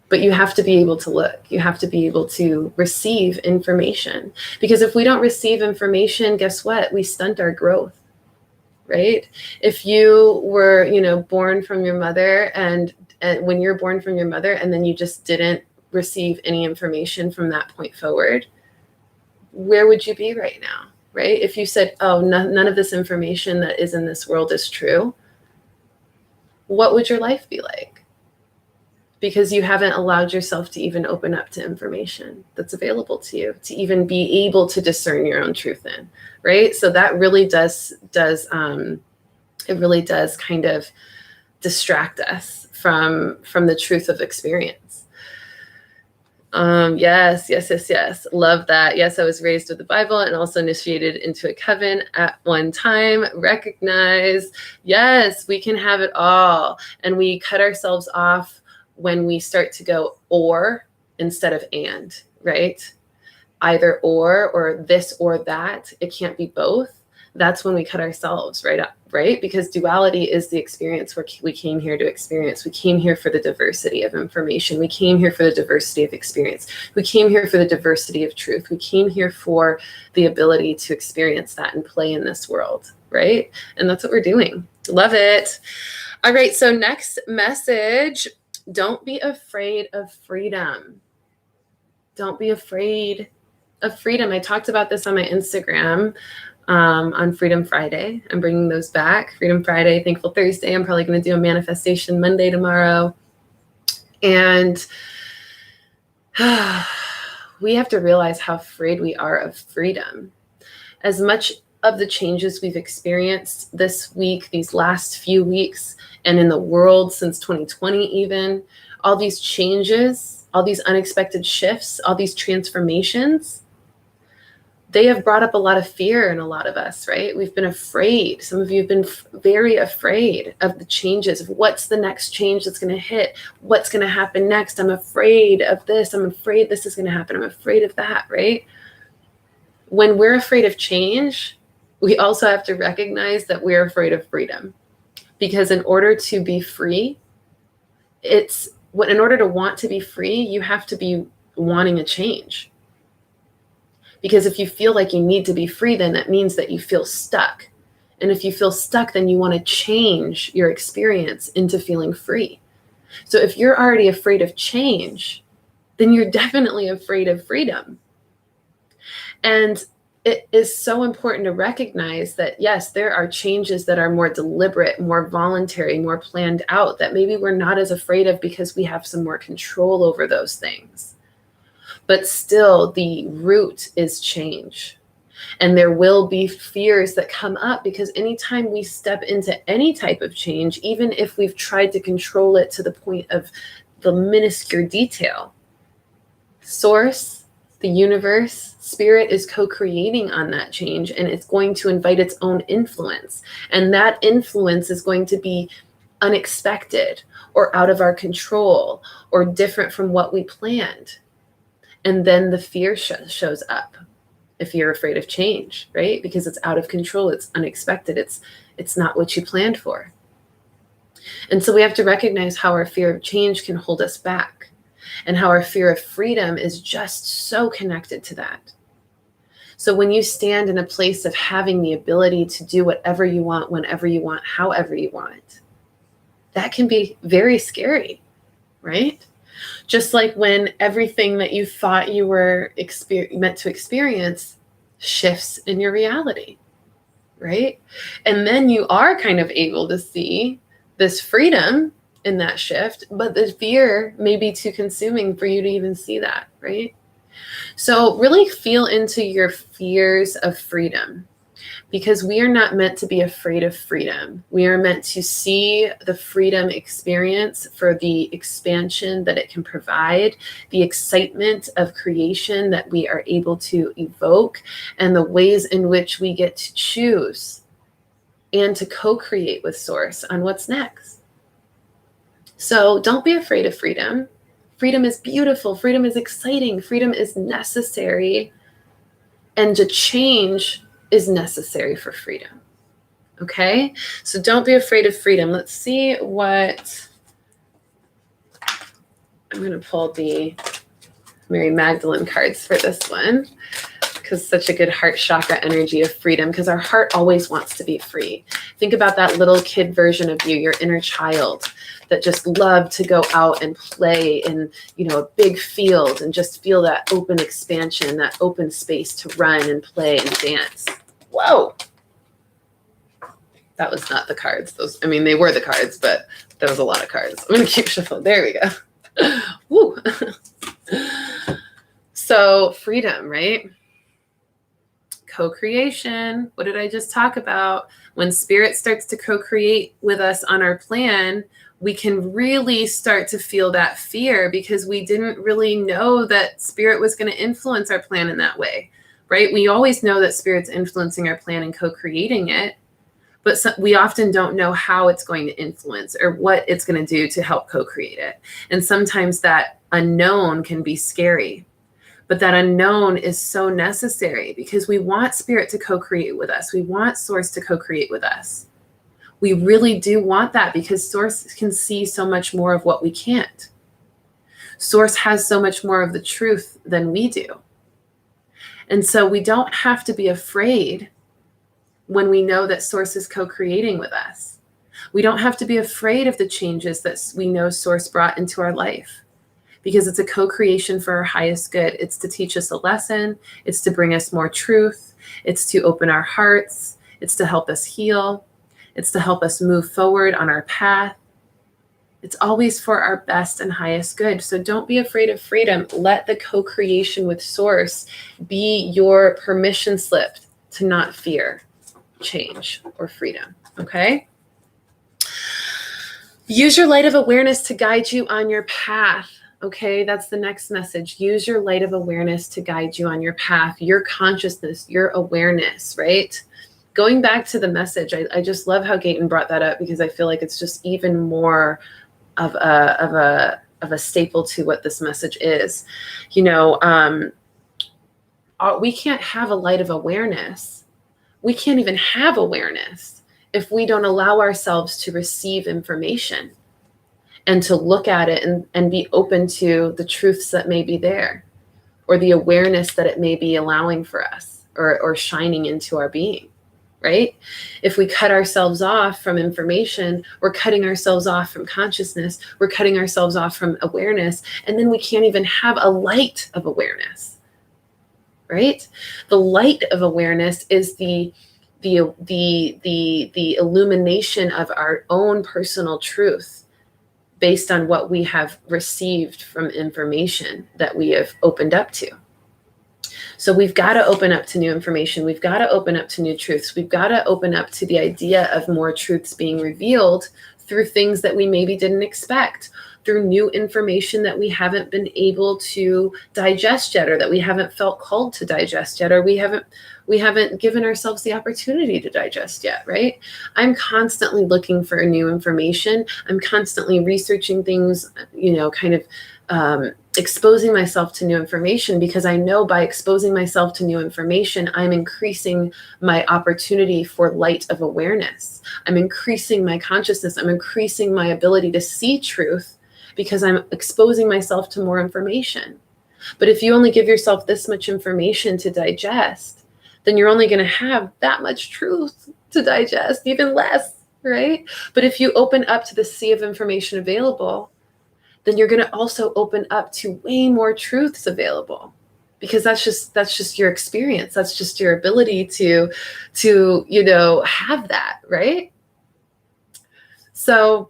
But you have to be able to look. You have to be able to receive information. Because if we don't receive information, guess what? We stunt our growth, right? If you were, born from your mother and when you're born from your mother and then you just didn't receive any information from that point forward, where would you be right now, right? If you said, oh, none of this information that is in this world is true, what would your life be like? because you haven't allowed yourself to even open up to information that's available to you, to even be able to discern your own truth in, right? So that really does it really does kind of distract us from the truth of experience. Yes. Love that. Yes, I was raised with the Bible and also initiated into a coven at one time. Recognize, yes, we can have it all. And we cut ourselves off when we start to go or instead of and, right? Either or this or that. It can't be both. That's when we cut ourselves right up, right? Because duality is the experience we came here to experience. We came here for the diversity of information. We came here for the diversity of experience. We came here for the diversity of truth. We came here for the ability to experience that and play in this world, right? And that's what we're doing. Love it. All right, so next message, don't be afraid of freedom. Don't be afraid of freedom. I talked about this on my Instagram on Freedom Friday. I'm bringing those back. Freedom Friday, Thankful Thursday. I'm probably going to do a Manifestation Monday tomorrow. And we have to realize how afraid we are of freedom. As much of the changes we've experienced this week, these last few weeks, and in the world since 2020 even, all these changes, all these unexpected shifts, all these transformations, they have brought up a lot of fear in a lot of us, right? We've been afraid. Some of you have been very afraid of the changes, of what's the next change that's going to hit, what's going to happen next. I'm afraid of this. I'm afraid this is going to happen. I'm afraid of that, right? When we're afraid of change, we also have to recognize that we're afraid of freedom. Because in order to be free, in order to want to be free, you have to be wanting a change. Because if you feel like you need to be free, then that means that you feel stuck. And if you feel stuck, then you want to change your experience into feeling free. So if you're already afraid of change, then you're definitely afraid of freedom. And it is so important to recognize that, yes, there are changes that are more deliberate, more voluntary, more planned out that maybe we're not as afraid of because we have some more control over those things. But still, the root is change. And there will be fears that come up because anytime we step into any type of change, even if we've tried to control it to the point of the minuscule detail, source, the universe, spirit is co-creating on that change, and it's going to invite its own influence. And that influence is going to be unexpected or out of our control or different from what we planned. And then the fear shows up if you're afraid of change, right? Because it's out of control. It's unexpected. It's not what you planned for. And so we have to recognize how our fear of change can hold us back and how our fear of freedom is just so connected to that. So when you stand in a place of having the ability to do whatever you want, whenever you want, however you want, that can be very scary, right? Just like when everything that you thought you were meant to experience shifts in your reality, right? And then you are kind of able to see this freedom in that shift, but the fear may be too consuming for you to even see that, right? So really feel into your fears of freedom, because we are not meant to be afraid of freedom. We are meant to see the freedom experience for the expansion that it can provide, the excitement of creation that we are able to evoke, and the ways in which we get to choose and to co-create with Source on what's next. So don't be afraid of freedom. Freedom is beautiful. Freedom is exciting. Freedom is necessary. And to change is necessary for freedom. Okay? So don't be afraid of freedom. Let's see what I'm going to pull the Mary Magdalene cards for this one, because such a good heart chakra energy of freedom, because our heart always wants to be free. Think about that little kid version of you, your inner child that just loved to go out and play in, a big field and just feel that open expansion, that open space to run and play and dance. Whoa. That was not the cards. They were the cards, but there was a lot of cards. I'm going to keep shuffling. There we go. Woo. So freedom, right? Co-creation. What did I just talk about? When spirit starts to co-create with us on our plan, we can really start to feel that fear because we didn't really know that spirit was going to influence our plan in that way, right? We always know that spirit's influencing our plan and co-creating it, but we often don't know how it's going to influence or what it's going to do to help co-create it. And sometimes that unknown can be scary. But that unknown is so necessary because we want spirit to co-create with us. We want source to co-create with us. We really do want that because source can see so much more of what we can't. Source has so much more of the truth than we do. And so we don't have to be afraid when we know that source is co-creating with us. We don't have to be afraid of the changes that we know source brought into our life. Because it's a co-creation for our highest good. It's to teach us a lesson. It's to bring us more truth. It's to open our hearts. It's to help us heal. It's to help us move forward on our path. It's always for our best and highest good. So don't be afraid of freedom. Let the co-creation with source be your permission slip to not fear change or freedom, okay? Use your light of awareness to guide you on your path. Okay, that's the next message. Use your light of awareness to guide you on your path, your consciousness, your awareness, right? Going back to the message, I just love how Gayton brought that up because I feel like it's just even more of a staple to what this message is. You know, we can't have a light of awareness. We can't even have awareness if we don't allow ourselves to receive information and to look at it and be open to the truths that may be there or the awareness that it may be allowing for us or shining into our being, right? If we cut ourselves off from information, we're cutting ourselves off from consciousness, we're cutting ourselves off from awareness, and then we can't even have a light of awareness, right? The light of awareness is the illumination of our own personal truth based on what we have received from information that we have opened up to. So we've got to open up to new information. We've got to open up to new truths. We've got to open up to the idea of more truths being revealed through things that we maybe didn't expect, through new information that we haven't been able to digest yet, or that we haven't felt called to digest yet, or we haven't given ourselves the opportunity to digest yet, right? I'm constantly looking for new information. I'm constantly researching things, you know, kind of exposing myself to new information, because I know by exposing myself to new information, I'm increasing my opportunity for light of awareness. I'm increasing my consciousness. I'm increasing my ability to see truth because I'm exposing myself to more information. But if you only give yourself this much information to digest, then you're only going to have that much truth to digest, even less, right? But if you open up to the sea of information available, then you're going to also open up to way more truths available, because that's just your experience. That's just your ability to, you know, have that, right? So,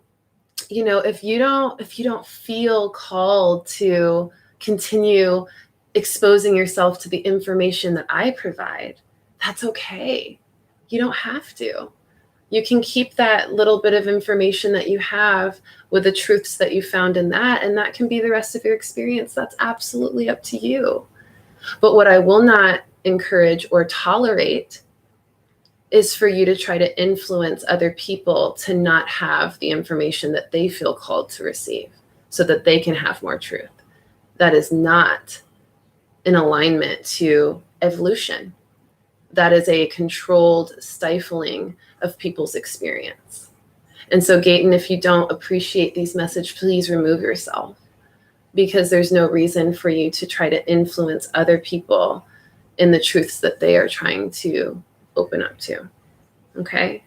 you know, if you don't feel called to continue exposing yourself to the information that I provide, that's okay. You don't have to. You can keep that little bit of information that you have with the truths that you found in that, and that can be the rest of your experience. That's absolutely up to you. But what I will not encourage or tolerate is for you to try to influence other people to not have the information that they feel called to receive so that they can have more truth. That is not in alignment to evolution. That is a controlled stifling of people's experience. And so, Gayton, if you don't appreciate these messages, please remove yourself, because there's no reason for you to try to influence other people in the truths that they are trying to open up to. Okay?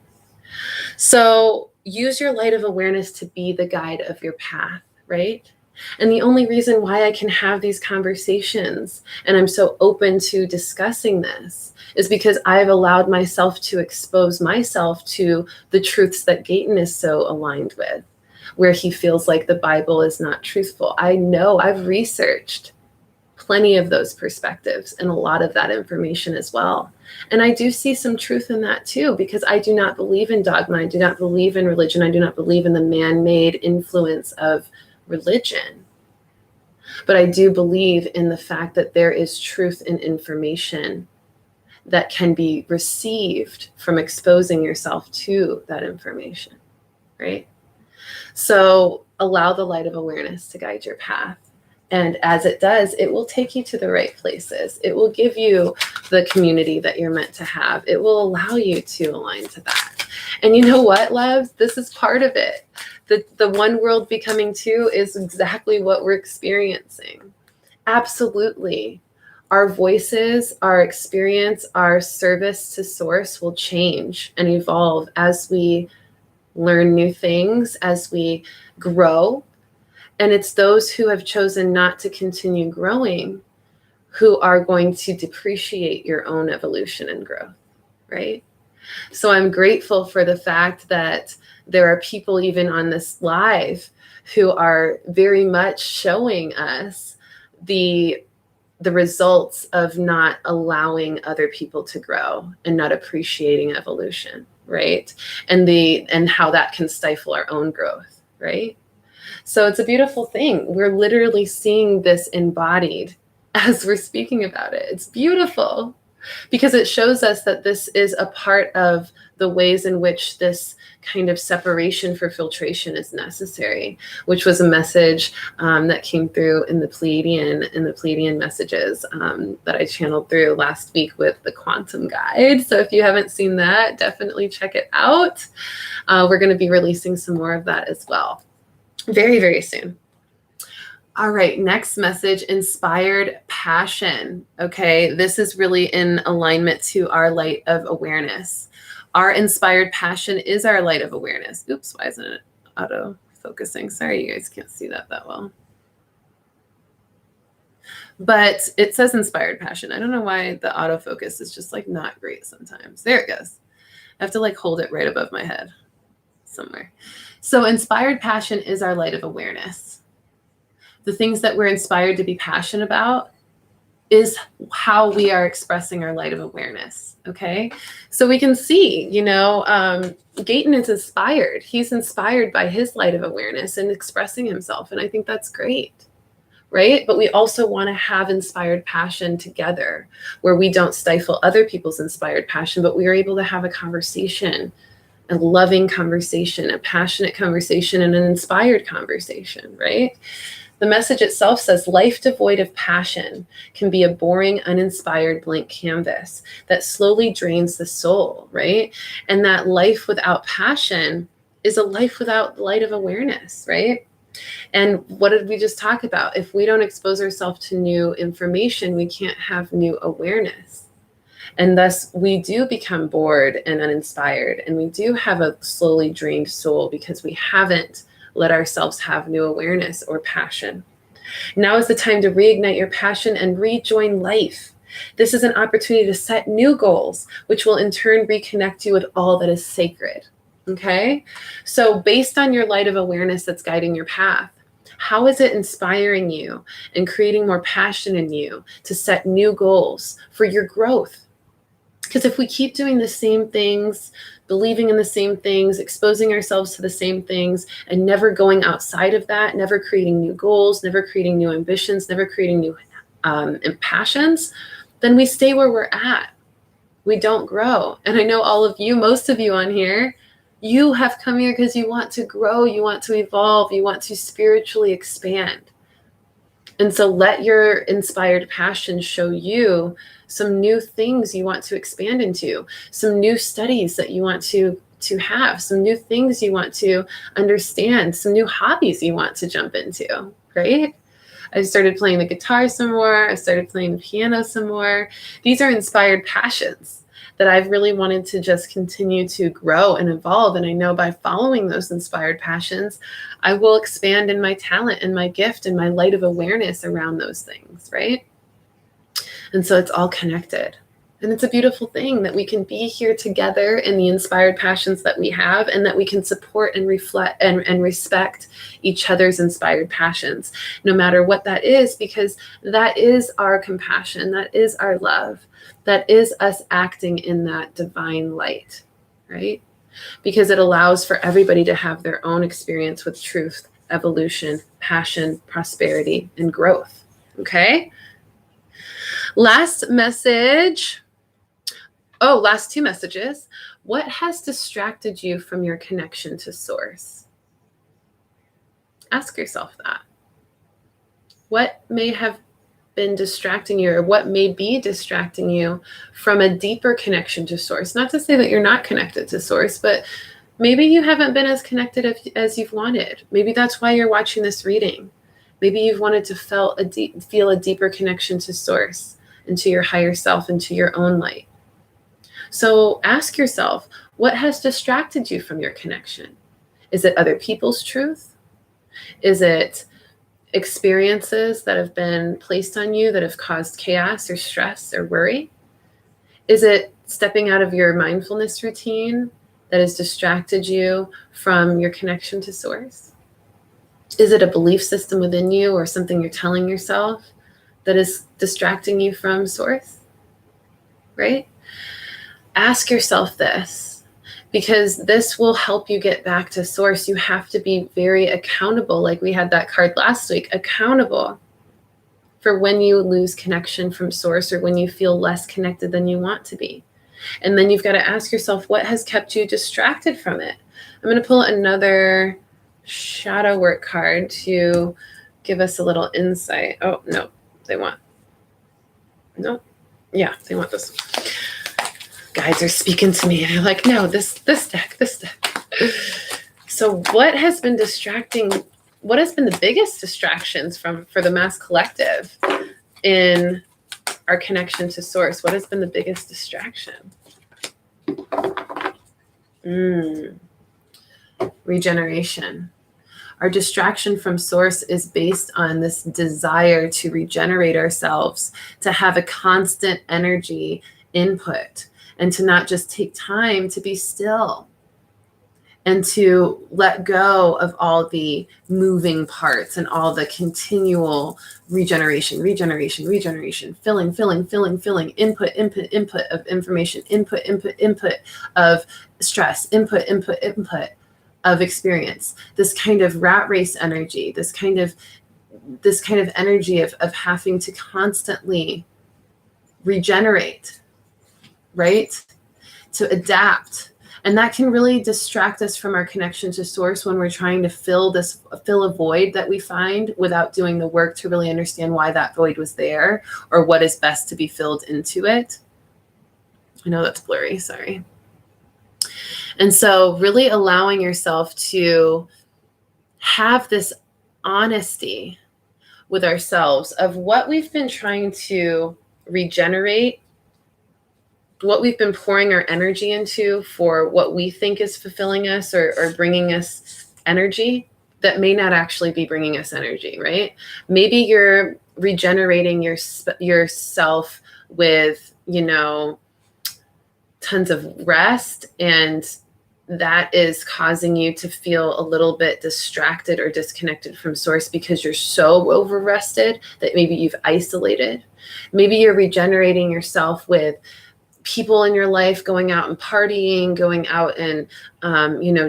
So use your light of awareness to be the guide of your path, right? And the only reason why I can have these conversations and I'm so open to discussing this is because I've allowed myself to expose myself to the truths that Gayton is so aligned with. where he feels like the Bible is not truthful. I know, I've researched plenty of those perspectives and a lot of that information as well. And I do see some truth in that too, because I do not believe in dogma. I do not believe in religion. I do not believe in the man-made influence of religion. But I do believe in the fact that there is truth in information that can be received from exposing yourself to that information, right? So allow the light of awareness to guide your path. And as it does, it will take you to the right places. It will give you the community that you're meant to have. It will allow you to align to that. And you know what, loves? This is part of it. The one world becoming two is exactly what we're experiencing. Absolutely. Our voices, our experience, our service to source will change and evolve as we learn new things, as we grow. And it's those who have chosen not to continue growing who are going to depreciate your own evolution and growth, right? So I'm grateful for the fact that there are people even on this live who are very much showing us the results of not allowing other people to grow and not appreciating evolution, right? And how that can stifle our own growth, right? So it's a beautiful thing. We're literally seeing this embodied as we're speaking about it. It's beautiful because it shows us that this is a part of the ways in which this kind of separation for filtration is necessary, which was a message that came through in the Pleiadian messages that I channeled through last week with the Quantum Guide. So if you haven't seen that, definitely check it out. We're going to be releasing some more of that as well very, very soon. All right, next message, inspired passion. Okay, this is really in alignment to our light of awareness. Our inspired passion is our light of awareness. Oops, why isn't it auto focusing? Sorry, you guys can't see that well. But it says inspired passion. I don't know why the autofocus is just like not great sometimes. There it goes. I have to like hold it right above my head somewhere. So inspired passion is our light of awareness. The things that we're inspired to be passionate about is how we are expressing our light of awareness, okay? So we can see, Gayton is inspired. He's inspired by his light of awareness and expressing himself, and I think that's great, right? But we also want to have inspired passion together where we don't stifle other people's inspired passion, but we are able to have a conversation, a loving conversation, a passionate conversation, and an inspired conversation, right? The message itself says life devoid of passion can be a boring, uninspired blank canvas that slowly drains the soul, right? And that life without passion is a life without light of awareness, right? And what did we just talk about? If we don't expose ourselves to new information, we can't have new awareness. And thus we do become bored and uninspired, and we do have a slowly drained soul because we haven't let ourselves have new awareness or passion. Now is the time to reignite your passion and rejoin life. This is an opportunity to set new goals, which will in turn reconnect you with all that is sacred. Okay? So based on your light of awareness that's guiding your path, how is it inspiring you and creating more passion in you to set new goals for your growth? Because if we keep doing the same things, believing in the same things, exposing ourselves to the same things, and never going outside of that, never creating new goals, never creating new ambitions, never creating new passions, then we stay where we're at. We don't grow. And I know all of you, most of you on here, you have come here because you want to grow, you want to evolve, you want to spiritually expand. And so let your inspired passion show you some new things you want to expand into, some new studies that you want to have, some new things you want to understand, some new hobbies you want to jump into, right? I started playing the guitar some more. I started playing the piano some more. These are inspired passions that I've really wanted to just continue to grow and evolve. And I know by following those inspired passions, I will expand in my talent and my gift and my light of awareness around those things, right? And so it's all connected. And it's a beautiful thing that we can be here together in the inspired passions that we have, and that we can support and reflect and respect each other's inspired passions, no matter what that is, because that is our compassion, that is our love, that is us acting in that divine light, right? Because it allows for everybody to have their own experience with truth, evolution, passion, prosperity, and growth. Okay? Last message. Oh, last two messages. What has distracted you from your connection to source? Ask yourself that. What may have been distracting you, or what may be distracting you from a deeper connection to source? Not to say that you're not connected to source, but maybe you haven't been as connected as you've wanted. Maybe that's why you're watching this reading. Maybe you've wanted to feel a deeper connection to source, into your higher self, into your own light. So ask yourself, what has distracted you from your connection? Is it other people's truth? Is it experiences that have been placed on you that have caused chaos or stress or worry? Is it stepping out of your mindfulness routine that has distracted you from your connection to source? Is it a belief system within you or something you're telling yourself that is distracting you from source? Right? Ask yourself this, because this will help you get back to source. You have to be very accountable, like we had that card last week, accountable for when you lose connection from source, or when you feel less connected than you want to be. And then you've got to ask yourself, what has kept you distracted from it? I'm going to pull another shadow work card to give us a little insight. Oh, no, they want this one. Guides are speaking to me, and they're like, no, this deck. So what has been distracting? What has been the biggest distractions for the mass collective in our connection to source? What has been the biggest distraction? Regeneration. Our distraction from source is based on this desire to regenerate ourselves, to have a constant energy input, and to not just take time to be still, and to let go of all the moving parts and all the continual regeneration, filling, input of information, input of stress, input of experience. This kind of rat race energy, this kind of energy of having to constantly regenerate, right? To adapt. And that can really distract us from our connection to source when we're trying to fill a void that we find without doing the work to really understand why that void was there, or what is best to be filled into it. I know that's blurry, sorry. And so really allowing yourself to have this honesty with ourselves of what we've been trying to regenerate, what we've been pouring our energy into for what we think is fulfilling us or bringing us energy that may not actually be bringing us energy, right? Maybe you're regenerating yourself with, tons of rest, and that is causing you to feel a little bit distracted or disconnected from source because you're so over rested that maybe you've isolated. Maybe you're regenerating yourself with people in your life going out and partying, going out and,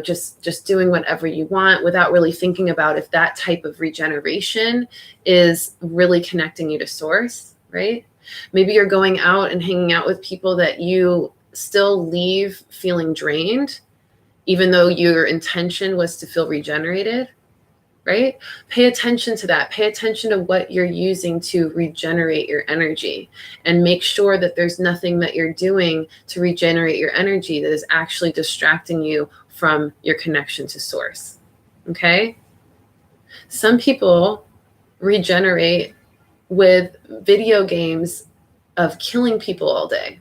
just doing whatever you want without really thinking about if that type of regeneration is really connecting you to source, right? Maybe you're going out and hanging out with people that you still leave feeling drained, even though your intention was to feel regenerated, right? Pay attention to that. Pay attention to what you're using to regenerate your energy, and make sure that there's nothing that you're doing to regenerate your energy that is actually distracting you from your connection to source. Okay? Some people regenerate with video games of killing people all day.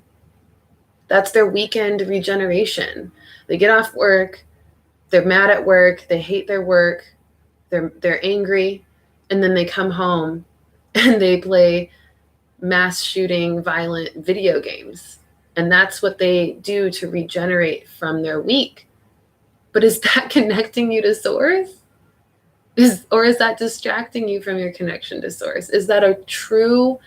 That's their weekend regeneration. They get off work, they're mad at work, they hate their work, they're angry, and then they come home and they play mass shooting, violent video games, And that's what they do to regenerate from their week. But is that connecting you to source? Or is that distracting you from your connection to source? Is that a true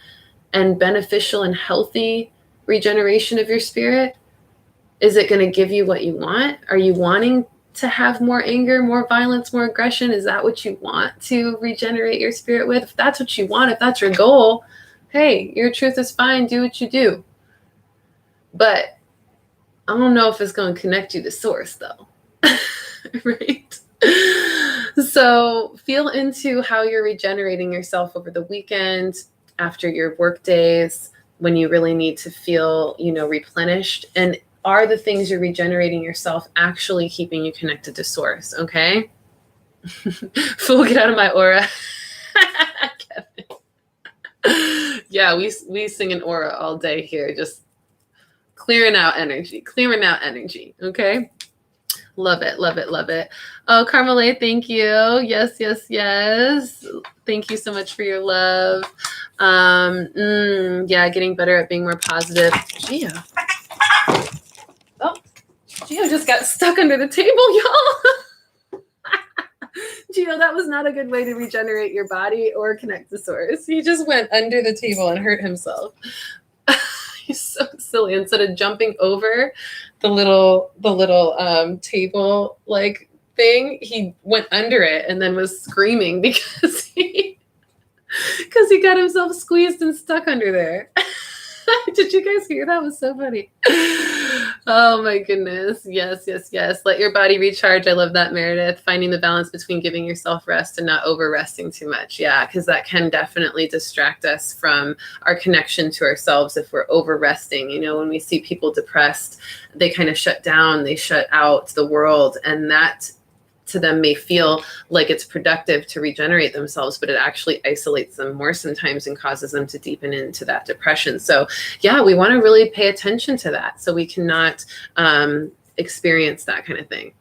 and beneficial and healthy regeneration of your spirit? Is it going to give you what you want? Are you wanting to have more anger, more violence, more aggression? Is that what you want to regenerate your spirit with? If that's what you want, if that's your goal, hey, your truth is fine. Do what you do. But I don't know if it's going to connect you to source, though. Right? So feel into how you're regenerating yourself over the weekend, after your work days, when you really need to feel, replenished. And are the things you're regenerating yourself actually keeping you connected to source? Okay. Fool, get out of my aura. Yeah, we sing an aura all day here, just clearing out energy. Okay. Love it, love it, love it. Oh, Carmelay, thank you. Yes. Thank you so much for your love. Yeah, getting better at being more positive. Gio. Oh, Gio just got stuck under the table, y'all. Gio, that was not a good way to regenerate your body or connect to source. He just went under the table and hurt himself. He's so silly. Instead of jumping over the little table like thing, he went under it and then was screaming because he got himself squeezed and stuck under there. Did you guys hear that? It was so funny. Oh my goodness. Yes. Let your body recharge. I love that, Meredith. Finding the balance between giving yourself rest and not over resting too much. Yeah, because that can definitely distract us from our connection to ourselves if we're over resting. When we see people depressed, they kind of shut down, they shut out the world, and that to them may feel like it's productive to regenerate themselves, but it actually isolates them more sometimes and causes them to deepen into that depression. So yeah, we want to really pay attention to that so we cannot experience that kind of thing.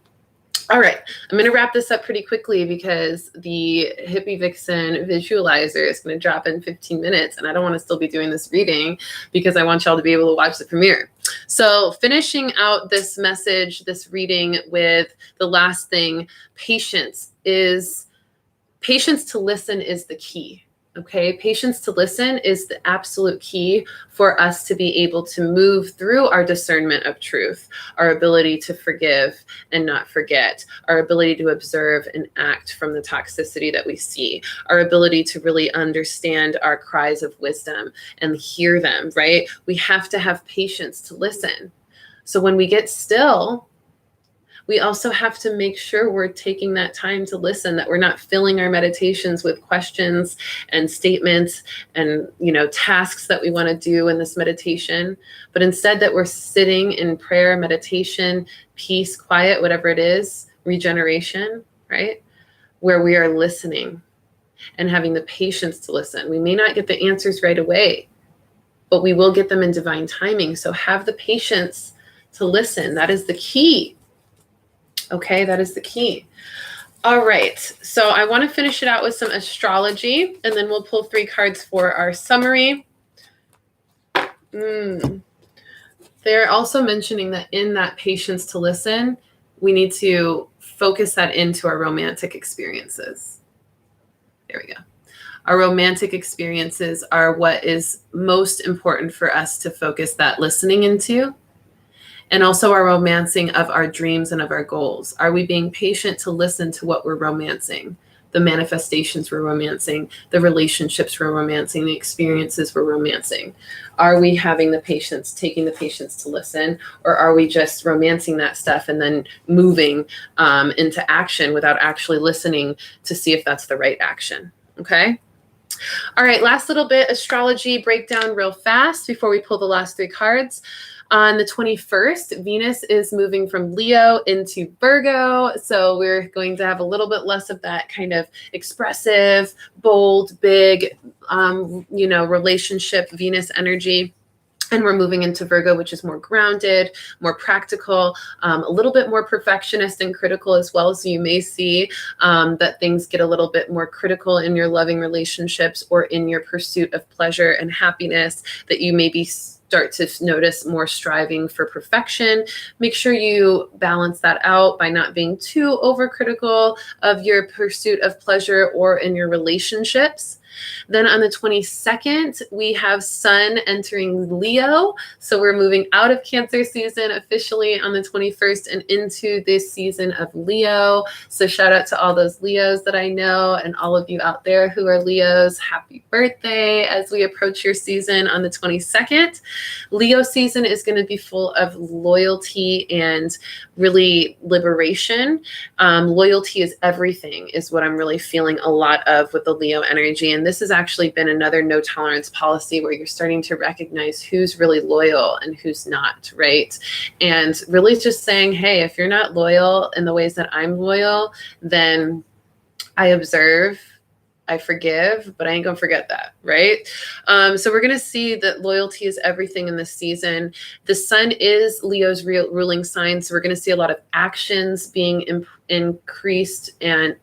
All right, I'm going to wrap this up pretty quickly because the Hippie Vixen visualizer is going to drop in 15 minutes, and I don't want to still be doing this reading because I want y'all to be able to watch the premiere. So finishing out this message, this reading with the last thing, patience to listen is the key. Okay, patience to listen is the absolute key for us to be able to move through our discernment of truth, our ability to forgive and not forget, our ability to observe and act from the toxicity that we see, our ability to really understand our cries of wisdom and hear them, right? We have to have patience to listen. So when we get still, we also have to make sure we're taking that time to listen, that we're not filling our meditations with questions and statements and, tasks that we want to do in this meditation, but instead that we're sitting in prayer, meditation, peace, quiet, whatever it is, regeneration, right? Where we are listening and having the patience to listen. We may not get the answers right away, but we will get them in divine timing. So have the patience to listen. That is the key. Okay, that is the key. All right, so I want to finish it out with some astrology, and then we'll pull 3 cards for our summary. They're also mentioning that in that patience to listen, we need to focus that into our romantic experiences. There we go. Our romantic experiences are what is most important for us to focus that listening into. And also our romancing of our dreams and of our goals. Are we being patient to listen to what we're romancing? The manifestations we're romancing, the relationships we're romancing, the experiences we're romancing. Are we having the patience, taking the patience to listen? Or are we just romancing that stuff and then moving into action without actually listening to see if that's the right action? Okay. All right, last little bit, astrology breakdown real fast before we pull the last 3 cards. On the 21st, Venus is moving from Leo into Virgo. So we're going to have a little bit less of that kind of expressive, bold, big, relationship Venus energy. And we're moving into Virgo, which is more grounded, more practical, a little bit more perfectionist and critical as well. So you may see that things get a little bit more critical in your loving relationships or in your pursuit of pleasure and happiness, that you may be start to notice more striving for perfection. Make sure you balance that out by not being too overcritical of your pursuit of pleasure or in your relationships. Then on the 22nd, we have Sun entering Leo. So we're moving out of Cancer season officially on the 21st and into this season of Leo. So shout out to all those Leos that I know and all of you out there who are Leos. Happy birthday as we approach your season on the 22nd. Leo season is going to be full of loyalty and really liberation. Loyalty is everything is what I'm really feeling a lot of with the Leo energy. And this has actually been another no tolerance policy where you're starting to recognize who's really loyal and who's not, right? And really just saying, hey, if you're not loyal in the ways that I'm loyal, then I observe, I forgive, but I ain't gonna forget that, right? So we're gonna see that loyalty is everything in this season. The sun is Leo's ruling sign, so we're gonna see a lot of actions being increased and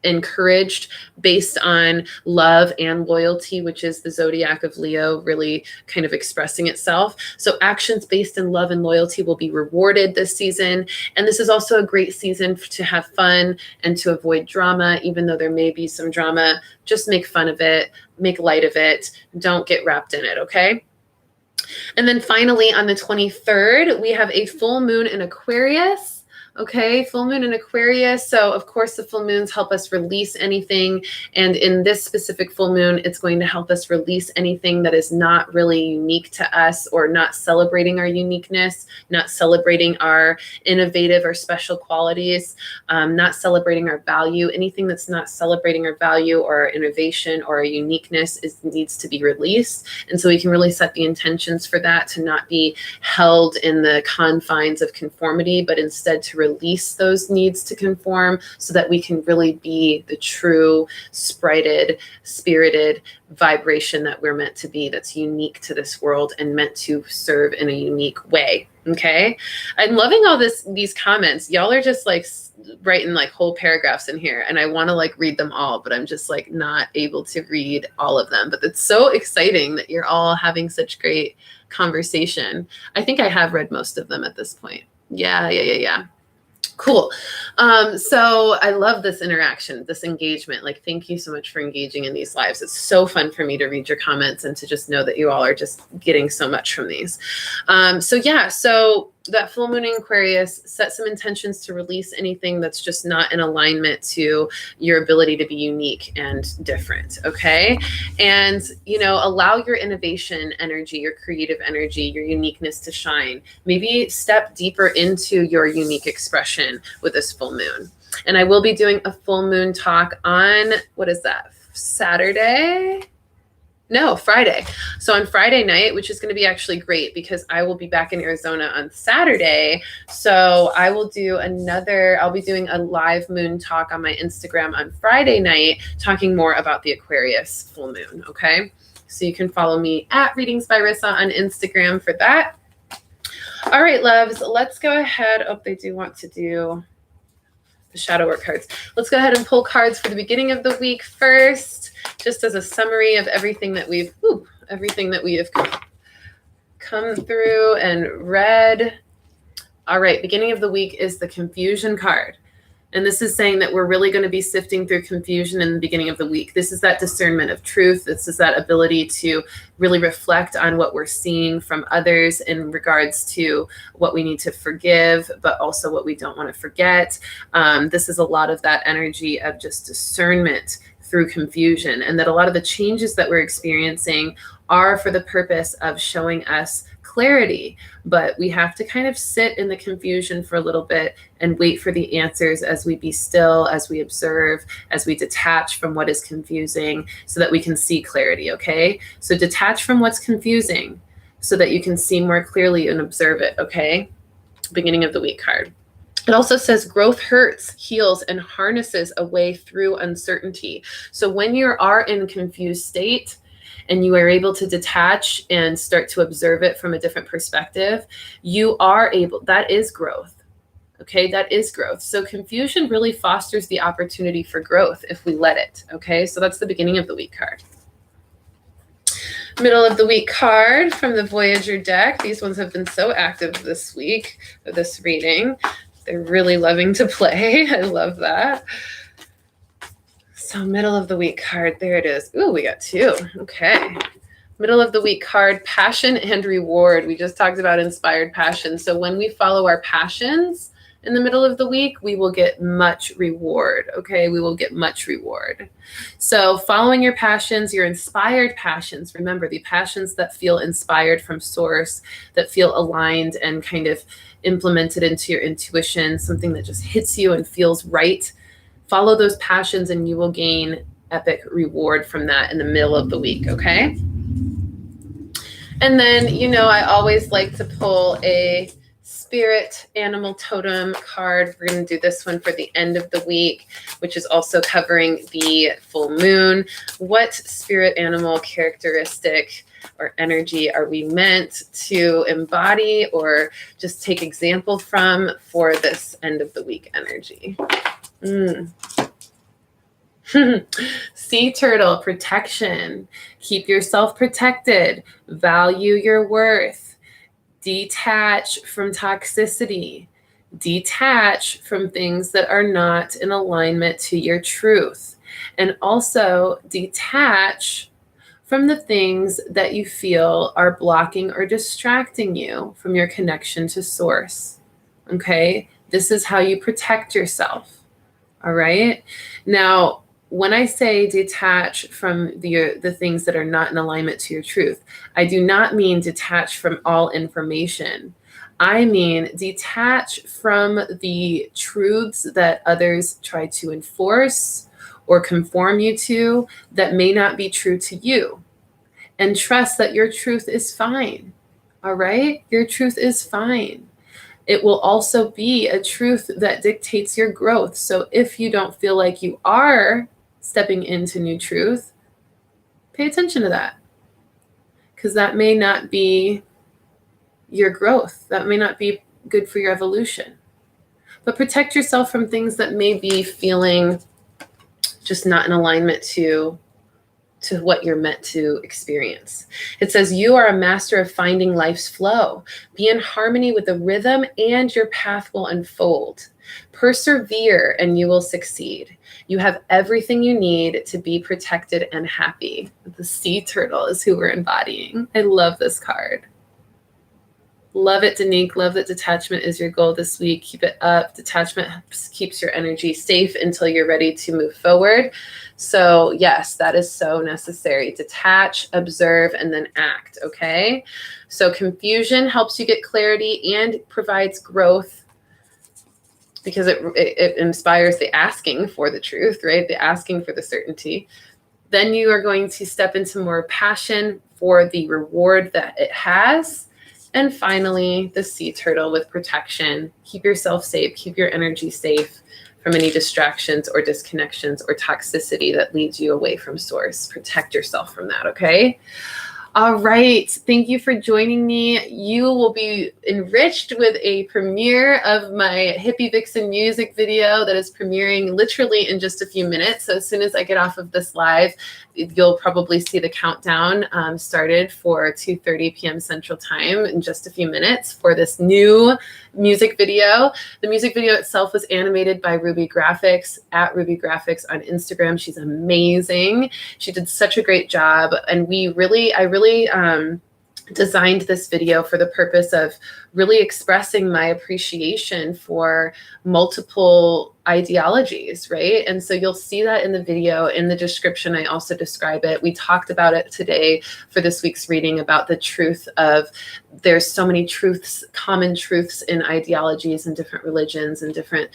encouraged based on love and loyalty, which is the zodiac of Leo really kind of expressing itself. So actions based in love and loyalty will be rewarded this season. And this is also a great season to have fun and to avoid drama, even though there may be some drama. Just make fun of it, make light of it. Don't get wrapped in it, okay? And then finally on the 23rd, we have a full moon in Aquarius. Okay, full moon in Aquarius. So of course the full moons help us release anything. And in this specific full moon, it's going to help us release anything that is not really unique to us or not celebrating our uniqueness, not celebrating our innovative or special qualities, not celebrating our value. Anything that's not celebrating our value or our innovation or our uniqueness needs to be released. And so we can really set the intentions for that to not be held in the confines of conformity, but instead to release those needs to conform so that we can really be the true sprited, spirited vibration that we're meant to be, that's unique to this world and meant to serve in a unique way. Okay. I'm loving all these comments. Y'all are just like writing like whole paragraphs in here and I want to like read them all, but I'm just like not able to read all of them. But it's so exciting that you're all having such great conversation. I think I have read most of them at this point. Yeah. Cool. So I love this interaction, this engagement. Like, thank you so much for engaging in these lives. It's so fun for me to read your comments and to just know that you all are just getting so much from these. So that full moon in Aquarius, set some intentions to release anything that's just not in alignment to your ability to be unique and different. Okay. And, allow your innovation energy, your creative energy, your uniqueness to shine. Maybe step deeper into your unique expression with this full moon. And I will be doing a full moon talk on, Friday. So on Friday night, which is going to be actually great because I will be back in Arizona on Saturday. So I will I'll be doing a live moon talk on my Instagram on Friday night, talking more about the Aquarius full moon. Okay. So you can follow me at Readings by Rissa on Instagram for that. All right, loves, let's go ahead. Oh, they do want to do the shadow work cards. Let's go ahead and pull cards for the beginning of the week first, just as a summary of everything that we have come through and read. All right, beginning of the week is the confusion card. And this is saying that we're really going to be sifting through confusion in the beginning of the week. This is that discernment of truth. This is that ability to really reflect on what we're seeing from others in regards to what we need to forgive, but also what we don't want to forget. This is a lot of that energy of just discernment through confusion, and that a lot of the changes that we're experiencing are for the purpose of showing us clarity, but we have to kind of sit in the confusion for a little bit and wait for the answers as we be still, as we observe, as we detach from what is confusing so that we can see clarity, okay? So detach from what's confusing so that you can see more clearly and observe it, okay? Beginning of the week card. It also says growth hurts, heals, and harnesses a way through uncertainty. So when you are in a confused state, and you are able to detach and start to observe it from a different perspective, that is growth. Okay, that is growth. So confusion really fosters the opportunity for growth if we let it. Okay, so that's the beginning of the week card. Middle of the week card from the Voyager deck. These ones have been so active this week for this reading. They're really loving to play. I love that. So middle of the week card, there it is. Ooh, we got two. Okay. Middle of the week card, passion and reward. We just talked about inspired passion. So when we follow our passions in the middle of the week, we will get much reward. Okay, we will get much reward. So following your passions, your inspired passions, remember the passions that feel inspired from source, that feel aligned and kind of implemented into your intuition, something that just hits you and feels right. Follow those passions and you will gain epic reward from that in the middle of the week, okay? And then, I always like to pull a spirit animal totem card. We're going to do this one for the end of the week, which is also covering the full moon. What spirit animal characteristic or energy are we meant to embody or just take example from for this end of the week energy? Sea turtle, protection. Keep yourself protected. Value your worth. Detach from toxicity. Detach from things that are not in alignment to your truth. And also detach from the things that you feel are blocking or distracting you from your connection to source. Okay? This is how you protect yourself. All right? Now, when I say detach from the things that are not in alignment to your truth, I do not mean detach from all information. I mean detach from the truths that others try to enforce or conform you to that may not be true to you. And trust that your truth is fine. All right? Your truth is fine. It will also be a truth that dictates your growth. So if you don't feel like you are stepping into new truth, pay attention to that. Because that may not be your growth. That may not be good for your evolution. But protect yourself from things that may be feeling just not in alignment to what you're meant to experience. It says, you are a master of finding life's flow. Be in harmony with the rhythm and your path will unfold. Persevere and you will succeed. You have everything you need to be protected and happy. The sea turtle is who we're embodying. I love this card. Love it, Danique. Love that detachment is your goal this week. Keep it up. Detachment keeps your energy safe until you're ready to move forward. So yes, that is so necessary. Detach, observe, and then act, okay? So confusion helps you get clarity and provides growth because it inspires the asking for the truth, right? The asking for the certainty. Then you are going to step into more passion for the reward that it has. And finally, the sea turtle with protection. Keep yourself safe. Keep your energy safe from any distractions or disconnections or toxicity that leads you away from source. Protect yourself from that, okay? All right. Thank you for joining me. You will be enriched with a premiere of my Hippie Vixen music video that is premiering literally in just a few minutes. So as soon as I get off of this live, you'll probably see the countdown started for 2:30 p.m. Central Time in just a few minutes for this new music video. The music video itself was animated by Ruby Graphics at Ruby Graphics on Instagram. She's amazing. She did such a great job. And I really designed this video for the purpose of really expressing my appreciation for multiple ideologies, right? And so you'll see that in the video. In the description, I also describe it. We talked about it today for this week's reading about the truth of there's so many truths, common truths in ideologies and different religions and different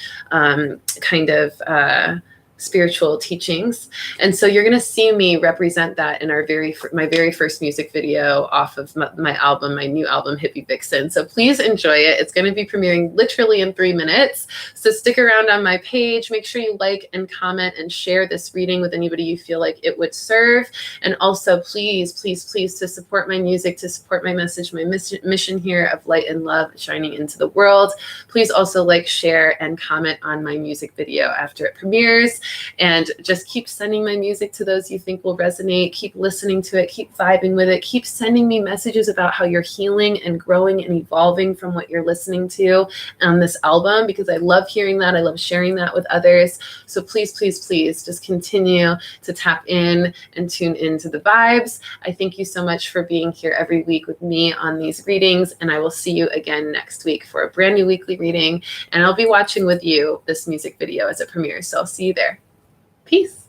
spiritual teachings. And so you're going to see me represent that in my very first music video off of my new album, Hippie Vixen. So please enjoy it. It's going to be premiering literally in 3 minutes. So stick around on my page. Make sure you like and comment and share this reading with anybody you feel like it would serve. And also please, please, please, to support my music, to support my message, my mission here of light and love shining into the world. Please also like, share, and comment on my music video after it premieres. And just keep sending my music to those you think will resonate. Keep listening to it. Keep vibing with it. Keep sending me messages about how you're healing and growing and evolving from what you're listening to on this album, because I love hearing that. I love sharing that with others. So please, please, please just continue to tap in and tune into the vibes. I thank you so much for being here every week with me on these readings, and I will see you again next week for a brand new weekly reading, and I'll be watching with you this music video as it premieres, so I'll see you there. Peace.